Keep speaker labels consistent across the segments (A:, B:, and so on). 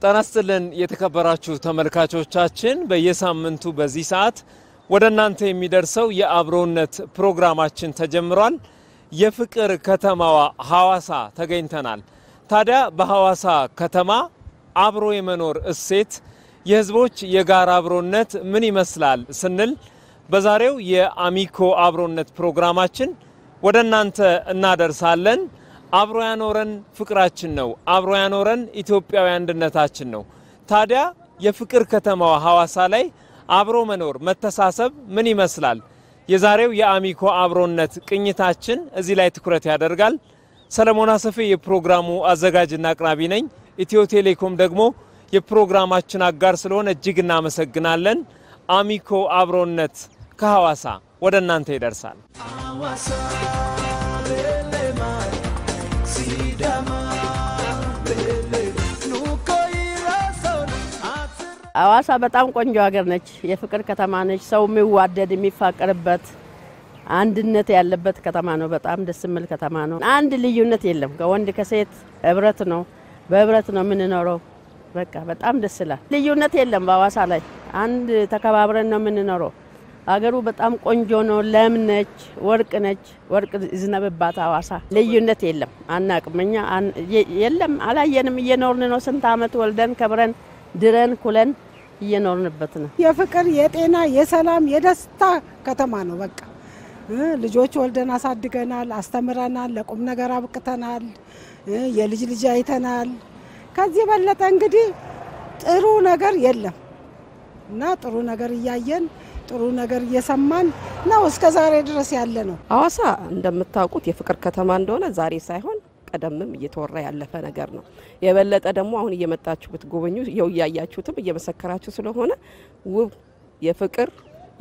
A: ጤና ይስጥልን የተከበራችሁ ተመልካቾቻችን በየሳምንቱ በዚህ ሰዓት ወደ እናንተ የሚደርሰው የአብሮነት ፕሮግራማችን ተጀምሯል። የፍቅር ከተማዋ ሐዋሳ ተገኝተናል። ታዲያ በሐዋሳ ከተማ አብሮ የመኖር እሴት የህዝቦች የጋራ አብሮነት ምን ይመስላል ስንል በዛሬው የአሚኮ አብሮነት ፕሮግራማችን ወደ እናንተ እናደርሳለን። አብሮ ያኖረን ፍቅራችን ነው። አብሮ ያኖረን ኢትዮጵያዊ አንድነታችን ነው። ታዲያ የፍቅር ከተማዋ ሐዋሳ ላይ አብሮ መኖር መተሳሰብ ምን ይመስላል? የዛሬው የአሚኮ አብሮነት ቅኝታችን እዚህ ላይ ትኩረት ያደርጋል። ሰለሞን አሰፌ የፕሮግራሙ አዘጋጅና አቅራቢ ነኝ። ኢትዮ ቴሌኮም ደግሞ የፕሮግራማችን አጋር ስለሆነ እጅግ እናመሰግናለን። አሚኮ አብሮነት ከሐዋሳ ወደ እናንተ ይደርሳል።
B: ሐዋሳ በጣም ቆንጆ ሀገር ነች። የፍቅር ከተማ ነች። ሰው የሚዋደድ የሚፋቀርበት አንድነት ያለበት ከተማ ነው። በጣም ደስ የሚል ከተማ ነው። አንድ ልዩነት የለም። ከወንድ ከሴት ህብረት ነው። በህብረት ነው የምንኖረው። በቃ በጣም ደስ ይላል። ልዩነት የለም። በሐዋሳ ላይ አንድ ተከባብረን ነው የምንኖረው። ሀገሩ በጣም ቆንጆ ነው። ለም ነች፣ ወርቅ ነች። ወርቅ ዝናብባት ሐዋሳ ልዩነት የለም። አናቅምኛ የለም አላየንም። እየኖርን ነው። ስንት አመት ወልደን ከብረን ድረን ኩለን እየኖርንበት ነው።
C: የፍቅር የጤና የሰላም የደስታ ከተማ ነው። በቃ ልጆች ወልደን አሳድገናል፣ አስተምረናል፣ ለቁም ነገር አብቅተናል፣ የልጅ ልጅ አይተናል። ከዚህ በለጠ እንግዲህ ጥሩ ነገር የለም እና ጥሩ ነገር እያየን ጥሩ ነገር እየሰማን ነው እስከ ዛሬ ድረስ ያለ ነው።
D: ሐዋሳ እንደምታውቁት የፍቅር ከተማ እንደሆነ ዛሬ ሳይሆን ቀደምም እየተወራ ያለፈ ነገር ነው። የበለጠ ደግሞ አሁን እየመጣችሁ ብትጎበኙ ያያችሁትም እየመሰከራችሁ ስለሆነ ውብ የፍቅር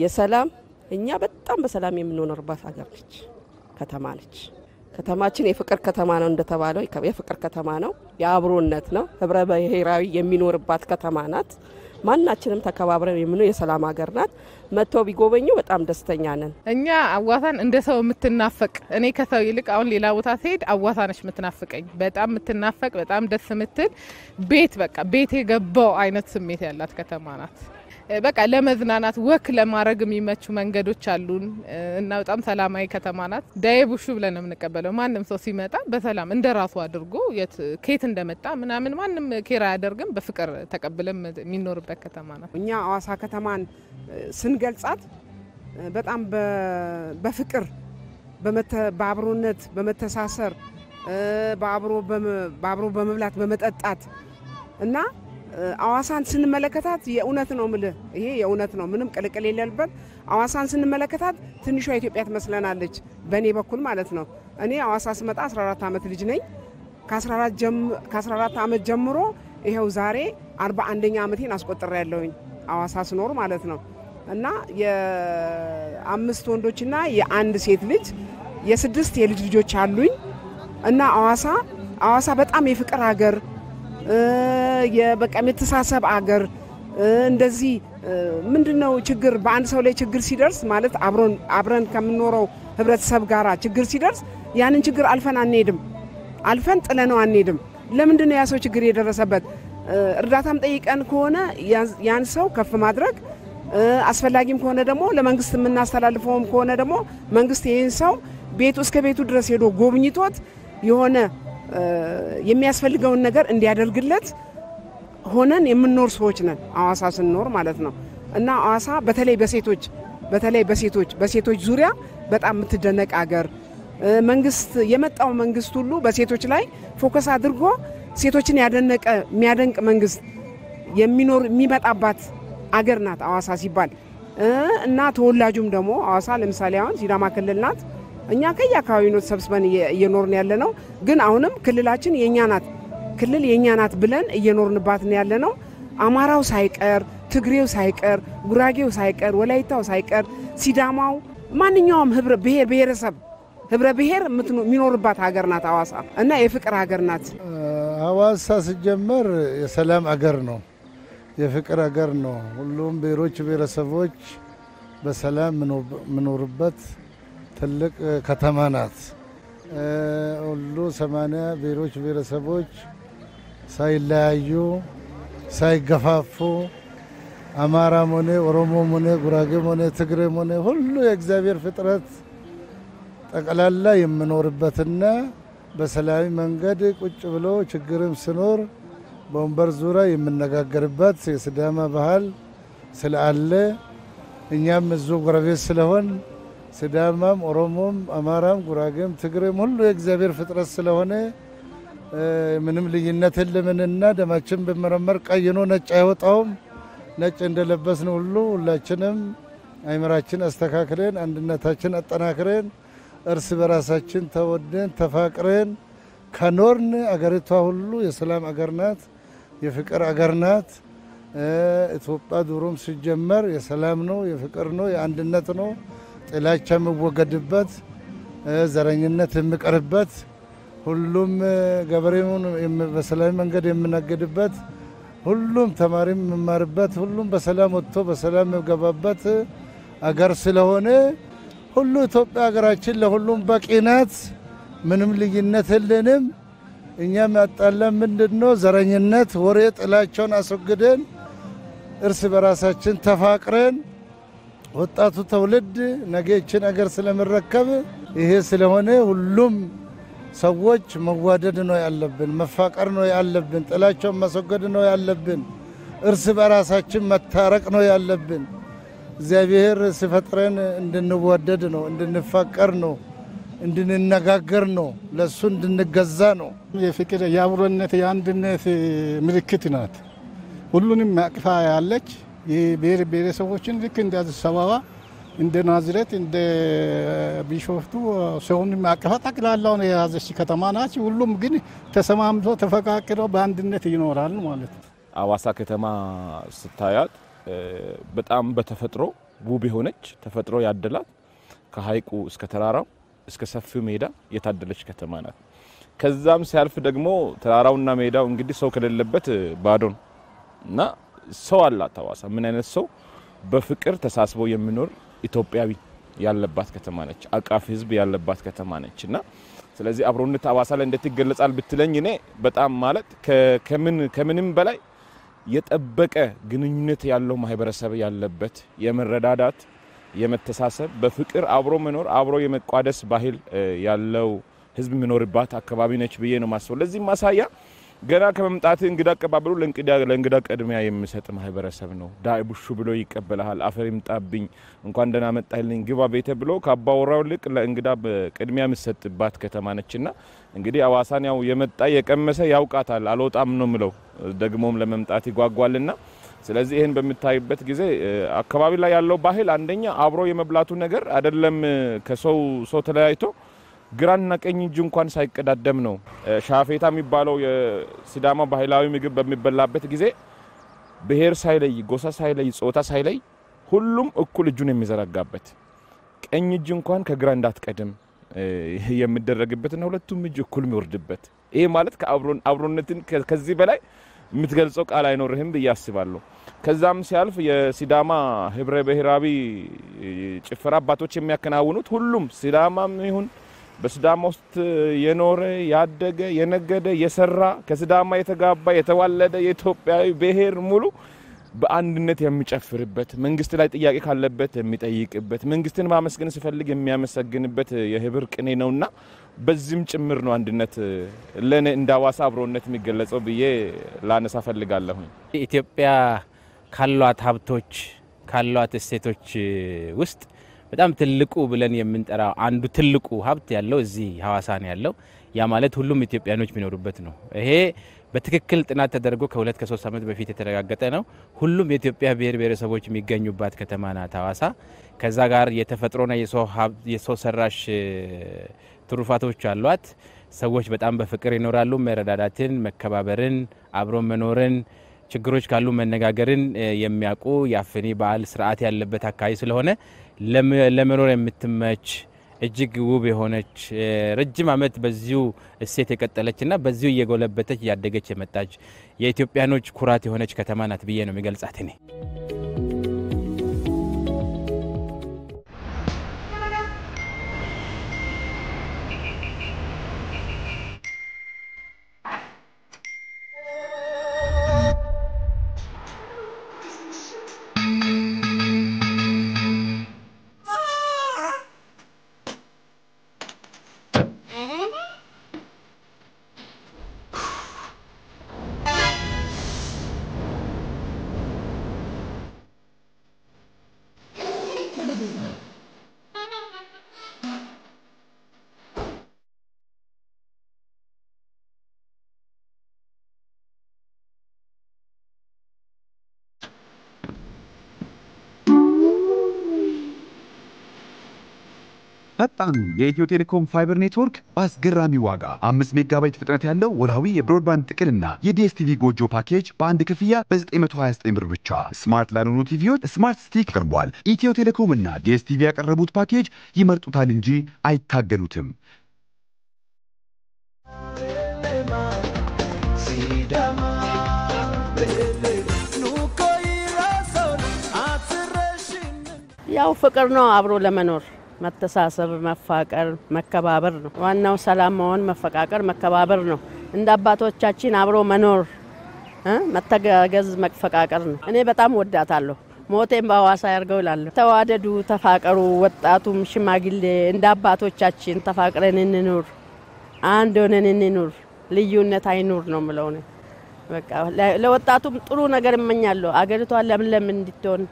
D: የሰላም እኛ በጣም በሰላም የምንኖርባት ሀገር ነች፣ ከተማ ነች። ከተማችን የፍቅር ከተማ ነው እንደተባለው የፍቅር ከተማ ነው። የአብሮነት ነው። ህብረ ብሔራዊ የሚኖርባት ከተማ ናት። ማናችንም ተከባብረን የምንኖር የሰላም ሀገር ናት። መጥቶ ቢጎበኙ በጣም ደስተኛ ነን።
E: እኛ አዋሳን እንደ ሰው የምትናፈቅ እኔ ከሰው ይልቅ አሁን ሌላ ቦታ ሲሄድ አዋሳ ነች የምትናፍቀኝ። በጣም የምትናፈቅ በጣም ደስ የምትል ቤት በቃ ቤት የገባው አይነት ስሜት ያላት ከተማ ናት። በቃ ለመዝናናት ወክ ለማድረግ የሚመቹ መንገዶች አሉን እና በጣም ሰላማዊ ከተማ ናት። ዳይቡሹ ብለን የምንቀበለው ማንም ሰው ሲመጣ በሰላም እንደራሱ አድርጎ ከየት እንደመጣ ምናምን ማንም ኬራ ያደርግም በፍቅር ተቀብለን የሚኖርበት ከተማ ናት።
F: እኛ ሐዋሳ ከተማን ስንገልጻት በጣም በፍቅር በአብሮነት በመተሳሰር በአብሮ በመብላት በመጠጣት እና ሐዋሳን ስንመለከታት የእውነት ነው ማለት ይሄ የእውነት ነው ምንም ቅልቅል የሌለበት ሐዋሳን ስንመለከታት ትንሿ ኢትዮጵያ ትመስለናለች በኔ በኩል ማለት ነው። እኔ ሐዋሳ ስመጣ 14 አመት ልጅ ነኝ። ከ14 አመት ጀምሮ ይሄው ዛሬ 41ኛ አመቴን አስቆጥሬያለሁኝ ሐዋሳ ስኖር ማለት ነው። እና የአምስት ወንዶችና የአንድ ሴት ልጅ የስድስት የልጅ ልጆች አሉኝ። እና ሐዋሳ በጣም የፍቅር ሀገር የበቃ መተሳሰብ ሀገር እንደዚህ ምንድነው ችግር በአንድ ሰው ላይ ችግር ሲደርስ ማለት አብረን ከምንኖረው ህብረተሰብ ጋራ ችግር ሲደርስ ያንን ችግር አልፈን አንሄድም፣ አልፈን ጥለነው አንሄድም። ለምንድነው ያ ሰው ችግር የደረሰበት እርዳታም ጠይቀን ከሆነ ያን ሰው ከፍ ማድረግ አስፈላጊም ከሆነ ደግሞ ለመንግስት የምናስተላልፈውም ከሆነ ደግሞ መንግስት ይሄን ሰው ቤቱ እስከ ቤቱ ድረስ ሄዶ ጎብኝቶት የሆነ የሚያስፈልገውን ነገር እንዲያደርግለት ሆነን የምንኖር ሰዎች ነን ሐዋሳ ስንኖር ማለት ነው። እና ሐዋሳ በተለይ በሴቶች ዙሪያ በጣም የምትደነቅ ሀገር መንግስት የመጣው መንግስት ሁሉ በሴቶች ላይ ፎከስ አድርጎ ሴቶችን የሚያደንቅ መንግስት የሚመጣባት ሀገር ናት ሐዋሳ ሲባል እና ተወላጁም ደግሞ ሐዋሳ ለምሳሌ አሁን ሲዳማ ክልል ናት። እኛ ከያካባቢው ነው ተሰብስበን እየኖርን ያለነው። ግን አሁንም ክልላችን የኛ ናት ብለን እየኖርንባት ነው ያለነው። አማራው ሳይቀር ትግሬው ሳይቀር ጉራጌው ሳይቀር ወላይታው ሳይቀር ሲዳማው ማንኛውም ህብረ ብሔር የሚኖርባት ሀገር ናት ሐዋሳ እና የፍቅር ሀገር ናት።
G: ሐዋሳ ሲጀመር የሰላም ሀገር ነው፣ የፍቅር ሀገር ነው። ሁሉም ብሔሮች ብሔረሰቦች በሰላም ምኖርበት ትልቅ ከተማ ናት። ሁሉ 80 ብሔሮች ብሔረሰቦች ሳይለያዩ ሳይገፋፉ አማራም ሆነ ኦሮሞም ሆነ ጉራጌም ሆነ ትግሬም ሆነ ሁሉ የእግዚአብሔር ፍጥረት ጠቅላላ የምኖርበትና በሰላም መንገድ ቁጭ ብሎ ችግርም ሲኖር በወንበር ዙሪያ የምነጋገርበት የሲዳማ ባህል ስላለ እኛም እዙ ጎረቤት ስለሆን ሲዳማም ኦሮሞም አማራም ጉራጌም ትግሬም ሁሉ የእግዚአብሔር ፍጥረት ስለሆነ ምንም ልዩነት የለምንና ደማችን በመረመር ቀይ ነው ነጭ አይወጣውም። ነጭ እንደለበስን ሁሉ ሁላችንም አይምራችን አስተካክለን አንድነታችን አጠናክረን እርስ በራሳችን ተወደን ተፋቅረን ከኖርን አገሪቷ ሁሉ የሰላም አገር ናት፣ የፍቅር አገር ናት። ኢትዮጵያ ድሮም ሲጀመር የሰላም ነው፣ የፍቅር ነው፣ የአንድነት ነው። ጥላቻ የሚወገድበት ዘረኝነት የሚቀርበት ሁሉም ገበሬውን በሰላም መንገድ የምነግድበት ሁሉም ተማሪም የሚማርበት ሁሉም በሰላም ወጥቶ በሰላም የሚገባበት አገር ስለሆነ ሁሉ ኢትዮጵያ ሀገራችን ለሁሉም በቂ ናት። ምንም ልዩነት የለንም። እኛም ያጣላን ምንድነው? ዘረኝነት፣ ወሬ፣ ጥላቻውን አስወግደን እርስ በራሳችን ተፋቅረን ወጣቱ ትውልድ ነገችን አገር ስለምረከብ ይሄ ስለሆነ ሁሉም ሰዎች መዋደድ ነው ያለብን፣ መፋቀር ነው ያለብን፣ ጥላቻውን ማስወገድ ነው ያለብን፣ እርስ በራሳችን መታረቅ ነው ያለብን። እግዚአብሔር ሲፈጥረን እንድንዋደድ ነው፣ እንድንፋቀር ነው፣ እንድንነጋገር ነው፣ ለሱ እንድንገዛ ነው።
H: የፍቅር የአብሮነት የአንድነት ምልክት ናት። ሁሉንም አቅፋ ያለች የብሔር ብሔረሰቦችን ልክ እንደ አዲስ አበባ እንደ ናዝሬት እንደ ቢሾፍቱ ሰውንም አቅፋ ጠቅላላውን የያዘች ከተማ ናች። ሁሉም ግን ተሰማምቶ ተፈቃቅረው በአንድነት ይኖራል ማለት ነው።
I: ሐዋሳ ከተማ ስታያት በጣም በተፈጥሮ ውብ የሆነች ተፈጥሮ ያደላት ከሐይቁ እስከ ተራራው እስከ ሰፊው ሜዳ የታደለች ከተማ ናት። ከዛም ሲያልፍ ደግሞ ተራራውና ሜዳው እንግዲህ ሰው ከሌለበት ባዶ ነው እና ሰው አላት ሐዋሳ። ምን አይነት ሰው? በፍቅር ተሳስቦ የሚኖር ኢትዮጵያዊ ያለባት ከተማ ነች። አቃፊ ህዝብ ያለባት ከተማ ነችና ስለዚህ አብሮነት ሐዋሳ ላይ እንዴት ይገለጻል ብትለኝ እኔ በጣም ማለት ከምንም በላይ የጠበቀ ግንኙነት ያለው ማህበረሰብ ያለበት የመረዳዳት የመተሳሰብ በፍቅር አብሮ መኖር አብሮ የመቋደስ ባህል ያለው ህዝብ የሚኖርባት አካባቢ ነች ብዬ ነው ማስበው። ለዚህ ማሳያ ገና ከመምጣት እንግዳ አቀባበሉ ለእንግዳ ቅድሚያ የሚሰጥ ማህበረሰብ ነው። ዳይ ቡሹ ብሎ ይቀበላል። አፈር ይምጣብኝ እንኳን ደህና መጣህልኝ ግባ ቤተ ብሎ ከአባወራው ልቅ ለእንግዳ ቅድሚያ የሚሰጥባት ከተማ ነችና እንግዲህ ሐዋሳን ያው የመጣ የቀመሰ ያውቃታል። አልወጣም ነው ምለው ደግሞም ለመምጣት ይጓጓልና ስለዚህ ይሄን በመታይበት ጊዜ አካባቢ ላይ ያለው ባህል አንደኛ አብሮ የመብላቱ ነገር አይደለም ከሰው ተለያይቶ ግራና ቀኝ እጅ እንኳን ሳይቀዳደም ነው። ሻፌታ የሚባለው የሲዳማ ባህላዊ ምግብ በሚበላበት ጊዜ ብሔር ሳይለይ ጎሳ ሳይለይ ጾታ ሳይለይ ሁሉም እኩል እጁን የሚዘረጋበት ቀኝ እጅ እንኳን ከግራ እንዳትቀደም የሚደረግበትና ሁለቱም እጅ እኩል የሚወርድበት ይሄ ማለት ከአብሮነትን ከዚህ በላይ የምትገልጸው ቃል አይኖርህም ብዬ አስባለሁ። ከዛም ሲያልፍ የሲዳማ ህብረ ብሔራዊ ጭፈራ አባቶች የሚያከናውኑት ሁሉም ሲዳማም ይሁን በሲዳማ ውስጥ የኖረ ያደገ የነገደ የሰራ ከሲዳማ የተጋባ የተዋለደ የኢትዮጵያዊ ብሔር ሙሉ በአንድነት የሚጨፍርበት መንግስት ላይ ጥያቄ ካለበት የሚጠይቅበት መንግስትን ማመስገን ሲፈልግ የሚያመሰግንበት የህብር ቅኔ ነውና በዚህም ጭምር ነው አንድነት ለኔ እንደ ሐዋሳ አብሮነት የሚገለጸው ብዬ ላነሳ ፈልጋለሁ።
J: ኢትዮጵያ ካሏት ሀብቶች ካሏት እሴቶች ውስጥ በጣም ትልቁ ብለን የምንጠራው አንዱ ትልቁ ሀብት ያለው እዚህ ሐዋሳ ነው ያለው። ያ ማለት ሁሉም ኢትዮጵያኖች የሚኖሩበት ነው። ይሄ በትክክል ጥናት ተደርጎ ከ2-3 ዓመት በፊት የተረጋገጠ ነው። ሁሉም የኢትዮጵያ ብሔር ብሔረሰቦች የሚገኙባት ከተማ ናት ሐዋሳ። ከዛ ጋር የተፈጥሮና የሰው ሰራሽ ትሩፋቶች አሏት። ሰዎች በጣም በፍቅር ይኖራሉ። መረዳዳትን፣ መከባበርን፣ አብሮ መኖርን፣ ችግሮች ካሉ መነጋገርን የሚያውቁ የአፍኒ በዓል ስርዓት ያለበት አካባቢ ስለሆነ ለመኖር የምትመች እጅግ ውብ የሆነች ረጅም ዓመት በዚሁ እሴት የቀጠለችና በዚሁ እየጎለበተች ያደገች የመጣች የኢትዮጵያኖች ኩራት የሆነች ከተማ ናት ብዬ ነው የሚገልጻት እኔ።
K: ፈጣኑ የኢትዮ ቴሌኮም ፋይበር ኔትወርክ በአስገራሚ ዋጋ 5 ሜጋባይት ፍጥነት ያለው ወርሃዊ የብሮድባንድ ጥቅልና የዲኤስቲቪ ጎጆ ፓኬጅ በአንድ ክፍያ በ929 ብር ብቻ። ስማርት ላልሆኑ ቲቪዎች ስማርት ስቲክ ቀርቧል። ኢትዮ ቴሌኮም እና ዲኤስቲቪ ያቀረቡት ፓኬጅ ይመርጡታል እንጂ አይታገሉትም።
B: ያው ፍቅር ነው አብሮ ለመኖር መተሳሰብ መፋቀር መከባበር ነው ዋናው ሰላም መሆን መፈቃቀር መከባበር ነው እንደ አባቶቻችን አብሮ መኖር መተጋገዝ መፈቃቀር ነው እኔ በጣም ወዳታለሁ ሞቴም በሐዋሳ ያርገው ይላል ተዋደዱ ተፋቀሩ ወጣቱም ሽማግሌ እንደ አባቶቻችን ተፋቅረን እንኑር አንድ ሆነን እንኑር ልዩነት አይኑር ነው ምለው ነው በቃ ለወጣቱም ጥሩ ነገር እመኛለሁ አገሪቷ ለምለም እንድትሆን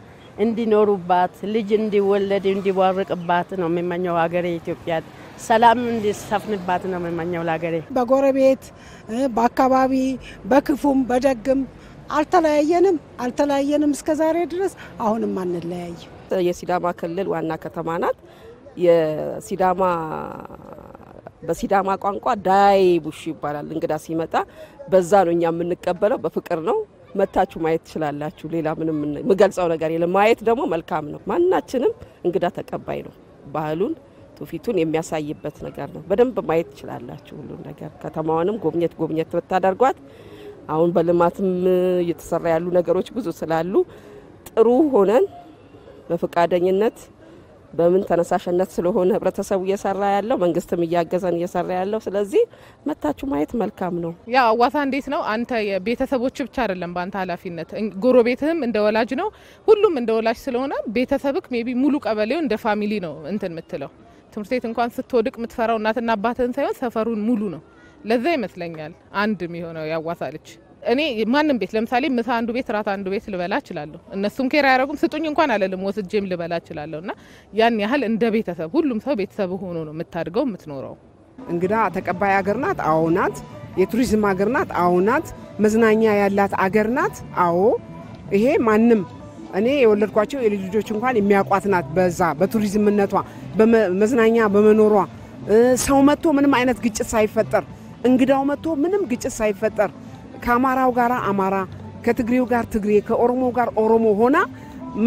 B: እንዲኖሩባት ልጅ እንዲወለድ እንዲባርቅባት ነው የሚመኘው ሀገሬ ኢትዮጵያ ሰላም እንዲሰፍንባት ነው የሚመኘው ለሀገሬ
C: በጎረቤት በአካባቢ በክፉም በደግም አልተለያየንም እስከዛሬ ድረስ አሁንም አንለያይ
D: የሲዳማ ክልል ዋና ከተማ ናት የሲዳማ በሲዳማ ቋንቋ ዳይ ቡሽ ይባላል እንግዳ ሲመጣ በዛ ነው እኛ የምንቀበለው በፍቅር ነው መታችሁ ማየት ይችላልላችሁ ሌላ ምንም መገልጻው ነገር የለም ማየት ደግሞ መልካም ነው ማንናችንም እንግዳ ተቀባይ ነው ባህሉን ትውፊቱን የሚያሳይበት ነገር ነው በደንብ ማየት ይችላልላችሁ ሁሉ ነገር ከተማዋንም ጎብኘት ተታደርጓት አሁን በልማትም እየተሰራ ያሉ ነገሮች ብዙ ስላሉ ጥሩ ሆነን በፈቃደኝነት በምን ተነሳሽነት ስለሆነ ህብረተሰቡ እየሰራ ያለው መንግስትም እያገዘን እየሰራ ያለው ስለዚህ መታችሁ ማየት መልካም ነው
E: ያ አዋሳ እንዴት ነው አንተ የቤተሰቦች ብቻ አይደለም ባንተ ኃላፊነት ጎረቤትህም እንደ ወላጅ ነው ሁሉም እንደ ወላጅ ስለሆነ ቤተሰብክ ሜቢ ሙሉ ቀበሌው እንደ ፋሚሊ ነው እንትን ምትለው ትምርት ቤት እንኳን ስትወድቅ ምትፈራው እናትና አባትህን ሳይሆን ሰፈሩን ሙሉ ነው ለዛ ይመስለኛል አንድ የሚሆነው ያዋሳ ልጅ እኔ ማንንም ቤት ለምሳሌ ምሳ አንዱ ቤት ራት አንዱ ቤት ልበላ እችላለሁ እነሱም ኬራ ያረጉም ስጡኝ እንኳን አለልም ወስጄም ልበላ እችላለሁና ያን ያህል እንደ ቤተሰብ ሁሉም ሰው ቤተሰብ ሆኖ ነው የምታድገው የምትኖረው
F: እንግዳ ተቀባይ ሀገር ናት አዎ ናት የቱሪዝም ሀገር ናት አዎ ናት መዝናኛ ያላት ሀገር ናት አዎ ይሄ ማንንም እኔ የወለድኳቸው የልጆች እንኳን የሚያቋት ናት በዛ በቱሪዝምነቷ በመዝናኛ በመኖሯ ሰው መጥቶ ምንም አይነት ግጭት ሳይፈጠር እንግዳው መጥቶ ምንም ግጭት ሳይፈጠር ከአማራው ጋር አማራ ከትግሬው ጋር ትግሬ ከኦሮሞ ጋር ኦሮሞ ሆና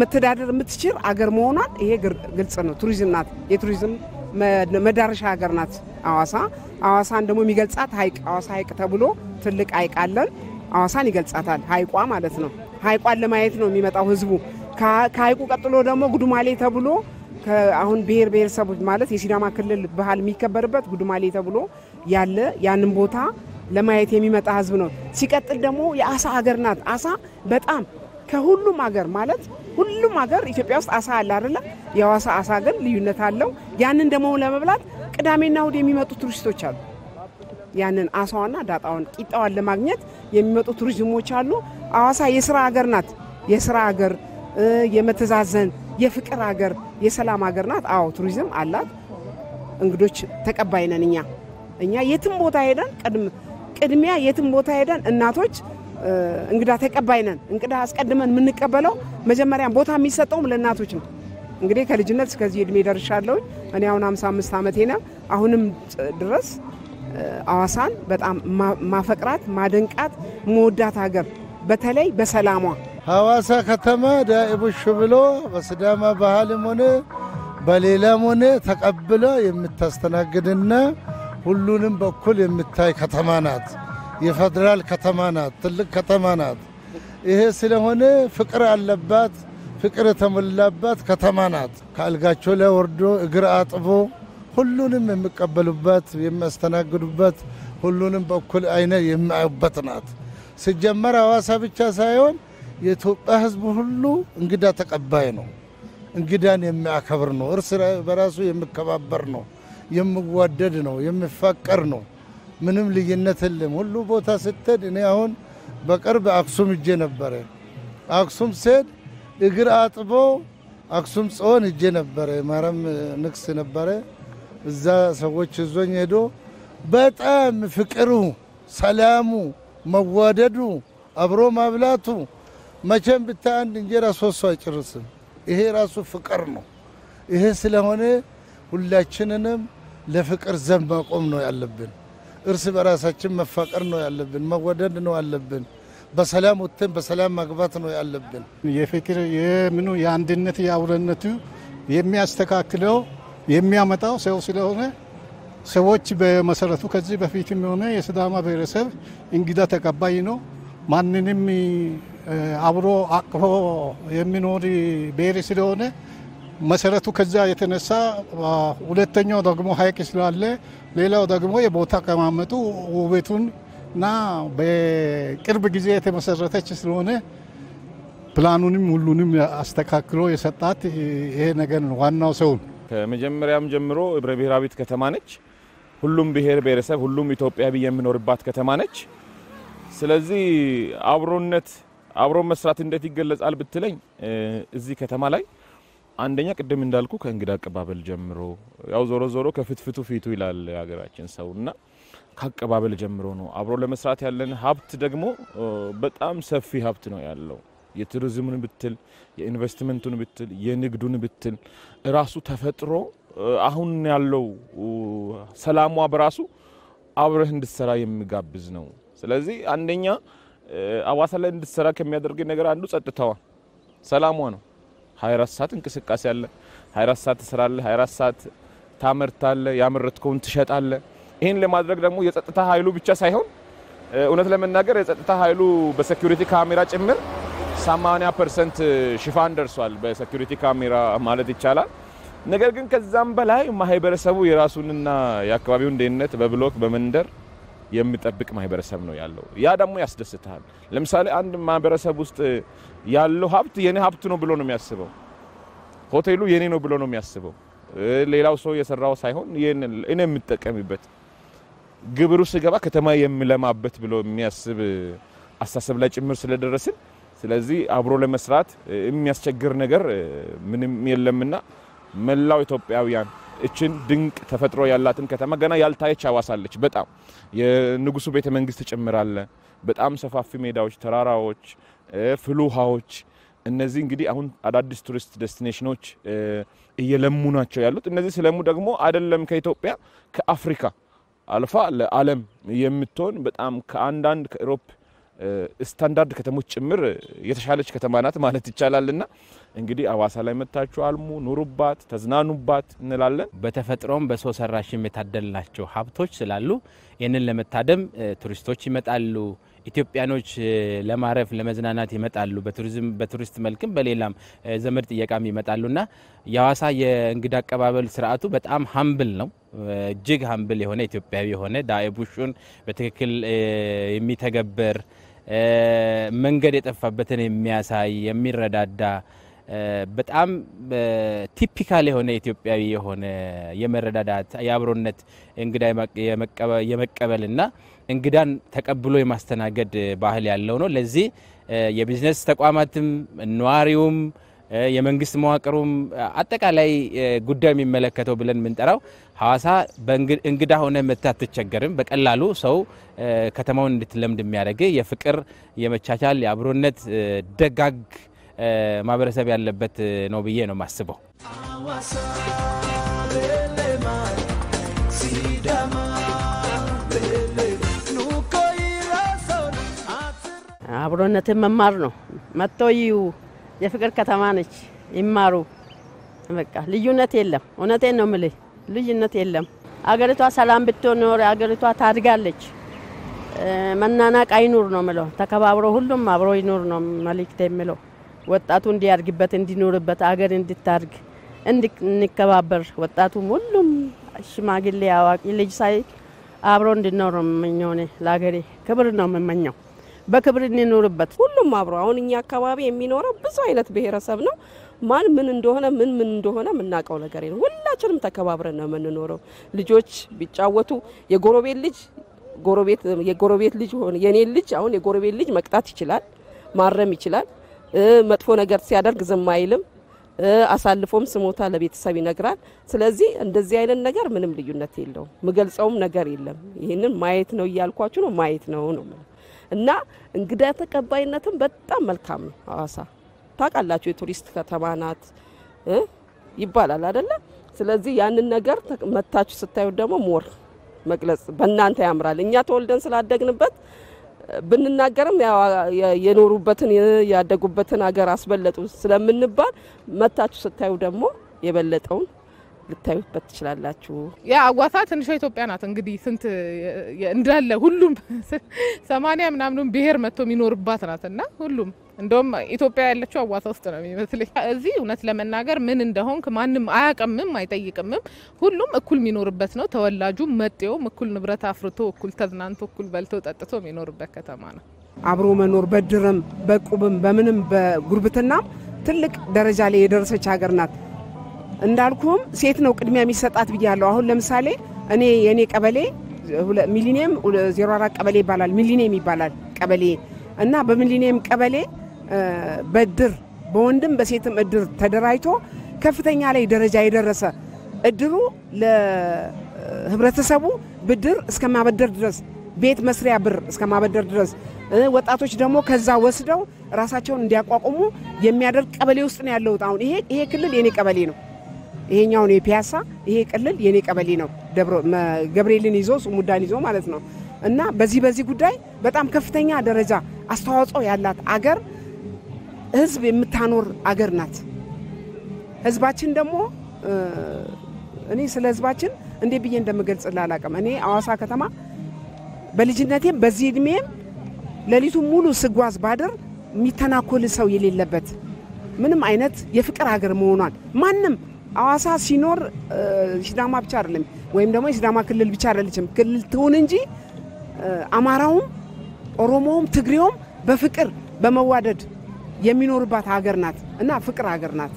F: መተዳደር የምትችል አገር መሆኗን ይሄ ግልጽ ነው ቱሪዝም ናት የቱሪዝም መዳረሻ ሀገር ናት አዋሳን ደግሞ የሚገልጻት ሐይቅ አዋሳ ሐይቅ ተብሎ ትልቅ ሐይቅ አለን አዋሳን ይገልጻታል ሐይቋ ማለት ነው ሐይቋን ለማየት ነው የሚመጣው ህዝቡ ከሐይቁ ቀጥሎ ደግሞ ጉዱማሌ ተብሎ አሁን ብሔረሰቦች ማለት የሲዳማ ክልል ባህል የሚከበርበት ጉዱማሌ ተብሎ ያለ ያንን ቦታ ለማየት የሚመጣ ህዝብ ነው ሲቀጥል ደግሞ የአሳ ሀገር ናት አሳ በጣም ከሁሉም ሀገር ማለት ሁሉም ሀገር ኢትዮጵያ ውስጥ አሳ አለ አይደለ የአዋሳ አሳ ግን ልዩነት አለው ያንን ደግሞ ለመብላት ቅዳሜና እሁድ የሚመጡ ቱሪስቶች አሉ ያንን አሳዋና ዳጣውን ቂጣዋን ለማግኘት የሚመጡ ቱሪዝሞች አሉ አዋሳ የሥራ ሀገር ናት የሥራ ሀገር የመተዛዘን የፍቅር ሀገር የሰላም ሀገር ናት አዎ ቱሪዝም አላት እንግዶች ተቀባይ ነን እኛ የትም ቦታ ሄደን ቅድሚያ የትም ቦታ ሄደን እናቶች እንግዳ ተቀባይ ነን እንግዳ አስቀድመን የምንቀበለው መጀመሪያ ቦታ የሚሰጠውም ለእናቶች ነው እንግዲህ ከልጅነት እስከዚህ እድሜ ደርሻለሁ እኔ አሁን 55 ዓመቴ ነው አሁንም ድረስ አዋሳን በጣም ማፈቅራት ማደንቃት መወዳት ሀገር በተለይ በሰላሟ
G: ሐዋሳ ከተማ ዳኢቡሽ ብሎ በሲዳማ ባህልም ሆነ በሌላም ሆነ ተቀብሎ የምታስተናግድና ሁሉንም በኩል የምታይ ከተማ ናት የፌደራል ከተማ ናት ትልቅ ከተማ ናት ይሄ ስለሆነ ፍቅር አለባት ፍቅር የተሞላባት ከተማ ናት ካልጋቸው ላይ ወርዶ እግር አጥቦ ሁሉንም የሚቀበሉበት የሚያስተናግዱበት ሁሉንም በኩል አይነ የሚያዩበት ናት ሲጀመር ሐዋሳ ብቻ ሳይሆን የኢትዮጵያ ህዝብ ሁሉ እንግዳ ተቀባይ ነው እንግዳን የሚያከብር ነው እርስ በራሱ የሚከባበር ነው የሚዋደድ ነው የሚፋቀር ነው ምንም ልዩነት የለም ሁሉ ቦታ ስትሄድ እኔ አሁን በቅርብ አክሱም እጄ ነበር አክሱም ሲሄድ እግር አጥቦ አክሱም ጽዮን እጄ ነበር ማረም ንግስ ነበር እዛ ሰዎች ይዞኝ ሄዶ በጣም ፍቅሩ ሰላሙ መዋደዱ አብሮ ማብላቱ መቼም ብታይ አንድ እንጀራ ሶስት ሰው አይጨርስም ይሄ ራሱ ፍቅር ነው ይሄ ስለሆነ ሁላችንንም ለፍቅር ዘብ መቆም ነው ያለብን። እርስ በራሳችን መፋቀር ነው ያለብን፣ መወደድ ነው ያለብን። በሰላም ወጥተን በሰላም መግባት ነው ያለብን።
H: የፍቅር የምኑ የአንድነት የአብሮነቱ የሚያስተካክለው የሚያመጣው ሰው ስለሆነ ሰዎች በመሰረቱ ከዚህ በፊትም ሆነ የሲዳማ ብሔረሰብ እንግዳ ተቀባይ ነው። ማንንም አብሮ አቅፎ የሚኖር ብሔር ስለሆነ መሰረቱ ከዛ የተነሳ ሁለተኛው ደግሞ ሀይቅ ስላለ ሌላው ደግሞ የቦታ አቀማመጡ ውበቱና በቅርብ ጊዜ የተመሰረተች ስለሆነ ፕላኑንም ሁሉንም አስተካክሎ የሰጣት ይሄ ነገር ነው። ዋናው ሰው
I: ከመጀመሪያም ጀምሮ ህብረ ብሔራዊት ከተማ ነች። ሁሉም ብሔር ብሔረሰብ ሁሉም ኢትዮጵያዊ የሚኖርባት ከተማ ነች። ስለዚህ አብሮ መስራት እንዴት ይገለጻል ብትለኝ እዚህ ከተማ ላይ አንደኛ ቅድም እንዳልኩ ከእንግዳ አቀባበል ጀምሮ ያው ዞሮ ከፍትፍቱ ፊቱ ይላል የሀገራችን ሰውና ከአቀባበል ጀምሮ ነው አብሮ ለመስራት ያለን ሀብት ደግሞ በጣም ሰፊ ሀብት ነው ያለው። የቱሪዝሙን ብትል የኢንቨስትመንቱን ብትል የንግዱን ብትል ራሱ ተፈጥሮ አሁን ያለው ሰላሟ በራሱ አብረህ እንድትሰራ የሚጋብዝ ነው። ስለዚህ አንደኛ አዋሳ ላይ እንድትሰራ ከሚያደርግ ነገር አንዱ ጸጥታዋ ሰላሟ ነው። 24 ሰዓት እንቅስቃሴ አለ። 24 ሰዓት ትሰራለህ፣ 24 ሰዓት ታመርታለህ፣ ያመረትከውን ትሸጣለህ። ይሄን ለማድረግ ደግሞ የጸጥታ ኃይሉ ብቻ ሳይሆን እውነት ለመናገር የጸጥታ ኃይሉ በሴኩሪቲ ካሜራ ጭምር 80% ሽፋን ደርሷል በሴኩሪቲ ካሜራ ማለት ይቻላል። ነገር ግን ከዛም በላይ ማህበረሰቡ የራሱንና የአካባቢውን ደህንነት በብሎክ በመንደር የሚጠብቅ ማህበረሰብ ነው ያለው። ያ ደግሞ ያስደስታል። ለምሳሌ አንድ ማህበረሰብ ውስጥ ያለው ሀብት የኔ ሀብት ነው ብሎ ነው የሚያስበው። ሆቴሉ የኔ ነው ብሎ ነው የሚያስበው። ሌላው ሰው የሰራው ሳይሆን እኔ የምጠቀምበት ግብሩ ሲገባ ከተማ የሚለማበት ብሎ የሚያስብ አስተሳሰብ ላይ ጭምር ስለደረስን ስለዚህ አብሮ ለመስራት የሚያስቸግር ነገር ምንም የለምና መላው ኢትዮጵያውያን እችን ድንቅ ተፈጥሮ ያላትን ከተማ ገና ያልታየች አዋሳለች። በጣም የንጉሱ ቤተ መንግስት ጭምራለ፣ በጣም ሰፋፊ ሜዳዎች፣ ተራራዎች፣ ፍሉሃዎች እነዚህ እንግዲህ አሁን አዳዲስ ቱሪስት ዴስቲኔሽኖች እየለሙ ናቸው ያሉት። እነዚህ ስለሙ ደግሞ አይደለም ከኢትዮጵያ ከአፍሪካ አልፋ ለዓለም የምትሆን በጣም ከአንዳንድ ከአውሮፓ ስታንዳርድ ከተሞች ጭምር የተሻለች ከተማ ናት ማለት ይቻላልና እንግዲህ አዋሳ ላይ መጣችሁ አልሙ ኑሩባት ተዝናኑባት እንላለን።
J: በተፈጥሮም በሰው ሰራሽም የታደልናቸው ሀብቶች ስላሉ ይህንን ለመታደም ቱሪስቶች ይመጣሉ። ኢትዮጵያኖች ለማረፍ ለመዝናናት ይመጣሉ። በቱሪስት መልክም በሌላም ዘመድ ጥየቃም ይመጣሉና የአዋሳ የእንግዳ አቀባበል ስርዓቱ በጣም ሀምብል ነው። እጅግ ሀምብል የሆነ ኢትዮጵያዊ የሆነ ዳኤቡሹን በትክክል የሚተገበር መንገድ የጠፋበትን የሚያሳይ የሚረዳዳ በጣም ቲፒካል የሆነ ኢትዮጵያዊ የሆነ የመረዳዳት የአብሮነት እንግዳ የመቀበልና እንግዳን ተቀብሎ የማስተናገድ ባህል ያለው ነው። ለዚህ የቢዝነስ ተቋማትም ነዋሪውም የመንግስት መዋቅሩም አጠቃላይ ጉዳይ የሚመለከተው ብለን ምንጠራው ሐዋሳ በእንግዳ ሆነ መታተቸገርም በቀላሉ ሰው ከተማውን እንድትለምድ የሚያደርግ የፍቅር የመቻቻል የአብሮነት ደጋግ ማህበረሰብ ያለበት ነው ብዬ ነው ማስበው።
B: አብሮነትን መማር ነው። መጥተው የፍቅር ከተማ ነች ይማሩ። በቃ ልዩነት የለም። እውነቴን ነው የምልህ፣ ልዩነት የለም። አገሪቷ ሰላም ብትኖር አገሪቷ ታድጋለች። መናናቅ አይኑር ነው የምለው። ተከባብሮ ሁሉም አብሮ ይኖር ነው መልእክቴ የምለው። ወጣቱ እንዲያድግበት እንዲኖርበት አገር እንድታድግ እንከባበር ወጣቱም ሁሉም ሽማግሌ አዋቂ ልጅ ሳይ አብሮ እንድኖር ነው የምመኘው። ለአገሬ ክብር ነው የምመኘው። በክብር እንኖርበት ሁሉም አብሮ። አሁን እኛ አካባቢ የሚኖረው ብዙ አይነት ብሔረሰብ ነው። ማን ምን እንደሆነ ምን እንደሆነ ምናቀው ነገር ነው። ሁላችንም ተከባብረን ነው የምንኖረው። ልጆች ቢጫወቱ የጎረቤት ልጅ ሆነ የኔ ልጅ አሁን የጎረቤት ልጅ መቅጣት ይችላል፣ ማረም ይችላል። መጥፎ ነገር ሲያደርግ ዝም አይልም። አሳልፎም ስሞታ ለቤተሰብ ይነግራል። ስለዚህ እንደዚህ አይነት ነገር ምንም ልዩነት የለውም። ምገልጸውም ነገር የለም። ይሄንን ማየት ነው እያልኳችሁ ነው፣ ማየት ነው ነው እና እንግዳ ተቀባይነትም በጣም መልካም ነው። ሐዋሳ ታውቃላችሁ የቱሪስት ከተማ ናት ይባላል አይደለ?
D: ስለዚህ ያንን ነገር መታችሁ ስታዩ ደግሞ ሞር መግለጽ በእናንተ ያምራል። እኛ ተወልደን ስላደግንበት ብንናገርም የኖሩበትን ያደጉበትን ሀገር አስበለጡ ስለምንባል መታችሁ ስታዩ ደግሞ የበለጠውን ልታዩበት ትችላላችሁ።
E: ያ አዋሳ ትንሿ ኢትዮጵያ ናት። እንግዲህ ስንት እንዳለ ሁሉም 80 ምናምን ብሔር መጥቶ የሚኖርባት ናትና ሁሉም እንደውም ኢትዮጵያ ያለችው አዋሳ ውስጥ ነው የሚመስለኝ። እዚህ እውነት ለመናገር ምን እንደሆንክ ማንም አያቀምም አይጠይቅምም። ሁሉም እኩል የሚኖርበት ነው። ተወላጁ መጤው እኩል ንብረት አፍርቶ እኩል ተዝናንቶ እኩል በልቶ ጠጥቶ የሚኖርበት ከተማ ነው።
F: አብሮ መኖር በድርም በቁብም በምንም በጉርብትና ትልቅ ደረጃ ላይ የደረሰች ሀገር ናት። እንዳልኩም ሴት ነው ቅድሚያ የሚሰጣት ብያለሁ። አሁን ለምሳሌ እኔ የኔ ቀበሌ ሚሊኒየም 04 ቀበሌ ይባላል። ሚሊኒየም ይባላል ቀበሌ እና በሚሊኒየም ቀበሌ በድር በወንድም በሴትም እድር ተደራጅቶ ከፍተኛ ላይ ደረጃ የደረሰ እድሩ ለህብረተሰቡ ብድር እስከማበደር ድረስ ቤት መስሪያ ብር እስከማበደር ድረስ ወጣቶች ደግሞ ከዛ ወስደው ራሳቸውን እንዲያቋቁሙ የሚያደርግ ቀበሌ ውስጥ ነው ያለው። አሁን ይሄ ክልል የኔ ቀበሌ ነው። ይሄኛው ነው የፒያሳ ይሄ ክልል የኔ ቀበሌ ነው። ገብርኤልን ይዞ ሱሙዳን ይዞ ማለት ነው። እና በዚህ ጉዳይ በጣም ከፍተኛ ደረጃ አስተዋጽኦ ያላት አገር ህዝብ የምታኖር አገር ናት። ህዝባችን ደግሞ እኔ ስለ ህዝባችን እንዴ ብዬ እንደምገልጽ ላላቀም እኔ አዋሳ ከተማ በልጅነቴ በዚህ እድሜም ለሊቱ ሙሉ ስጓዝ ባድር የሚተናኮል ሰው የሌለበት ምንም አይነት የፍቅር ሀገር መሆኗን ማንም አዋሳ ሲኖር ሲዳማ ብቻ አይደለም ወይም ደግሞ ሲዳማ ክልል ብቻ አይደለችም ክልል ትሁን እንጂ አማራውም ኦሮሞውም ትግሬውም በፍቅር በመዋደድ የሚኖርባት ሀገር ናት እና ፍቅር ሀገር ናት።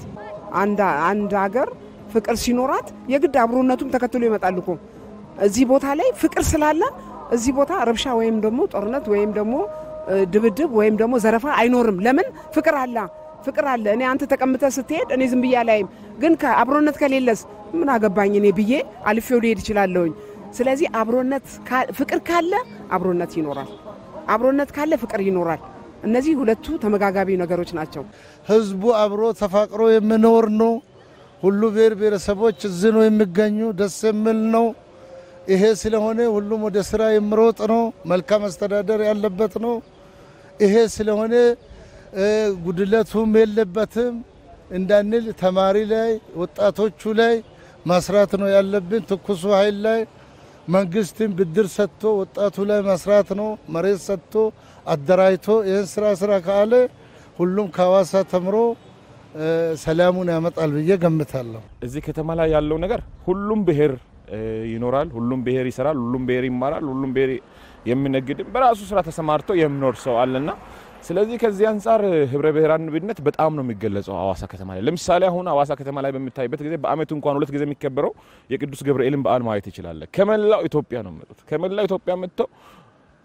F: አንድ ሀገር ፍቅር ሲኖራት የግድ አብሮነቱም ተከትሎ ይመጣል እኮ። እዚህ ቦታ ላይ ፍቅር ስላለ እዚህ ቦታ ረብሻ ወይም ደግሞ ጦርነት ወይም ደግሞ ድብድብ ወይም ደግሞ ዘረፋ አይኖርም። ለምን? ፍቅር አለ። እኔ አንተ ተቀምጠህ ስትሄድ እኔ ዝም ብዬ አላይም። ግን ከአብሮነት ከሌለስ ምን አገባኝ እኔ ብዬ አልፌው ሊሄድ ይችላልኝ። ስለዚህ ፍቅር ካለ አብሮነት ይኖራል። አብሮነት ካለ ፍቅር ይኖራል። እነዚህ ሁለቱ ተመጋጋቢ ነገሮች ናቸው።
G: ህዝቡ አብሮ ተፋቅሮ የሚኖር ነው። ሁሉ ብሔር ብሔረሰቦች እዚህ ነው የሚገኙ። ደስ የሚል ነው። ይሄ ስለሆነ ሁሉም ወደ ስራ የሚሮጥ ነው። መልካም አስተዳደር ያለበት ነው። ይሄ ስለሆነ ጉድለቱም የለበትም እንዳንል ተማሪ ላይ ወጣቶቹ ላይ መስራት ነው ያለብን። ትኩሱ ኃይል ላይ መንግስትም ብድር ሰጥቶ ወጣቱ ላይ መስራት ነው። መሬት ሰጥቶ አደራጅቶ ይህን ስራ ካለ ሁሉም ከሐዋሳ ተምሮ ሰላሙን ያመጣል ብዬ ገምታለሁ።
I: እዚህ ከተማ ላይ ያለው ነገር ሁሉም ብሔር ይኖራል፣ ሁሉም ብሔር ይሰራል፣ ሁሉም ብሔር ይማራል፣ ሁሉም ብሔር የሚነግድ በራሱ ስራ ተሰማርቶ የሚኖር ሰው አለና ስለዚህ ከዚህ አንፃር ህብረ ብሔራዊነት በጣም ነው የሚገለጸው ሐዋሳ ከተማ ላይ። ለምሳሌ አሁን ሐዋሳ ከተማ ላይ በሚታይበት ጊዜ በአመቱ እንኳን 2 ጊዜ የሚከበረው የቅዱስ ገብርኤልን በዓል ማየት ይችላል። ከመላው ኢትዮጵያ ነው የሚመጡት። ከመላው ኢትዮጵያ መጥተው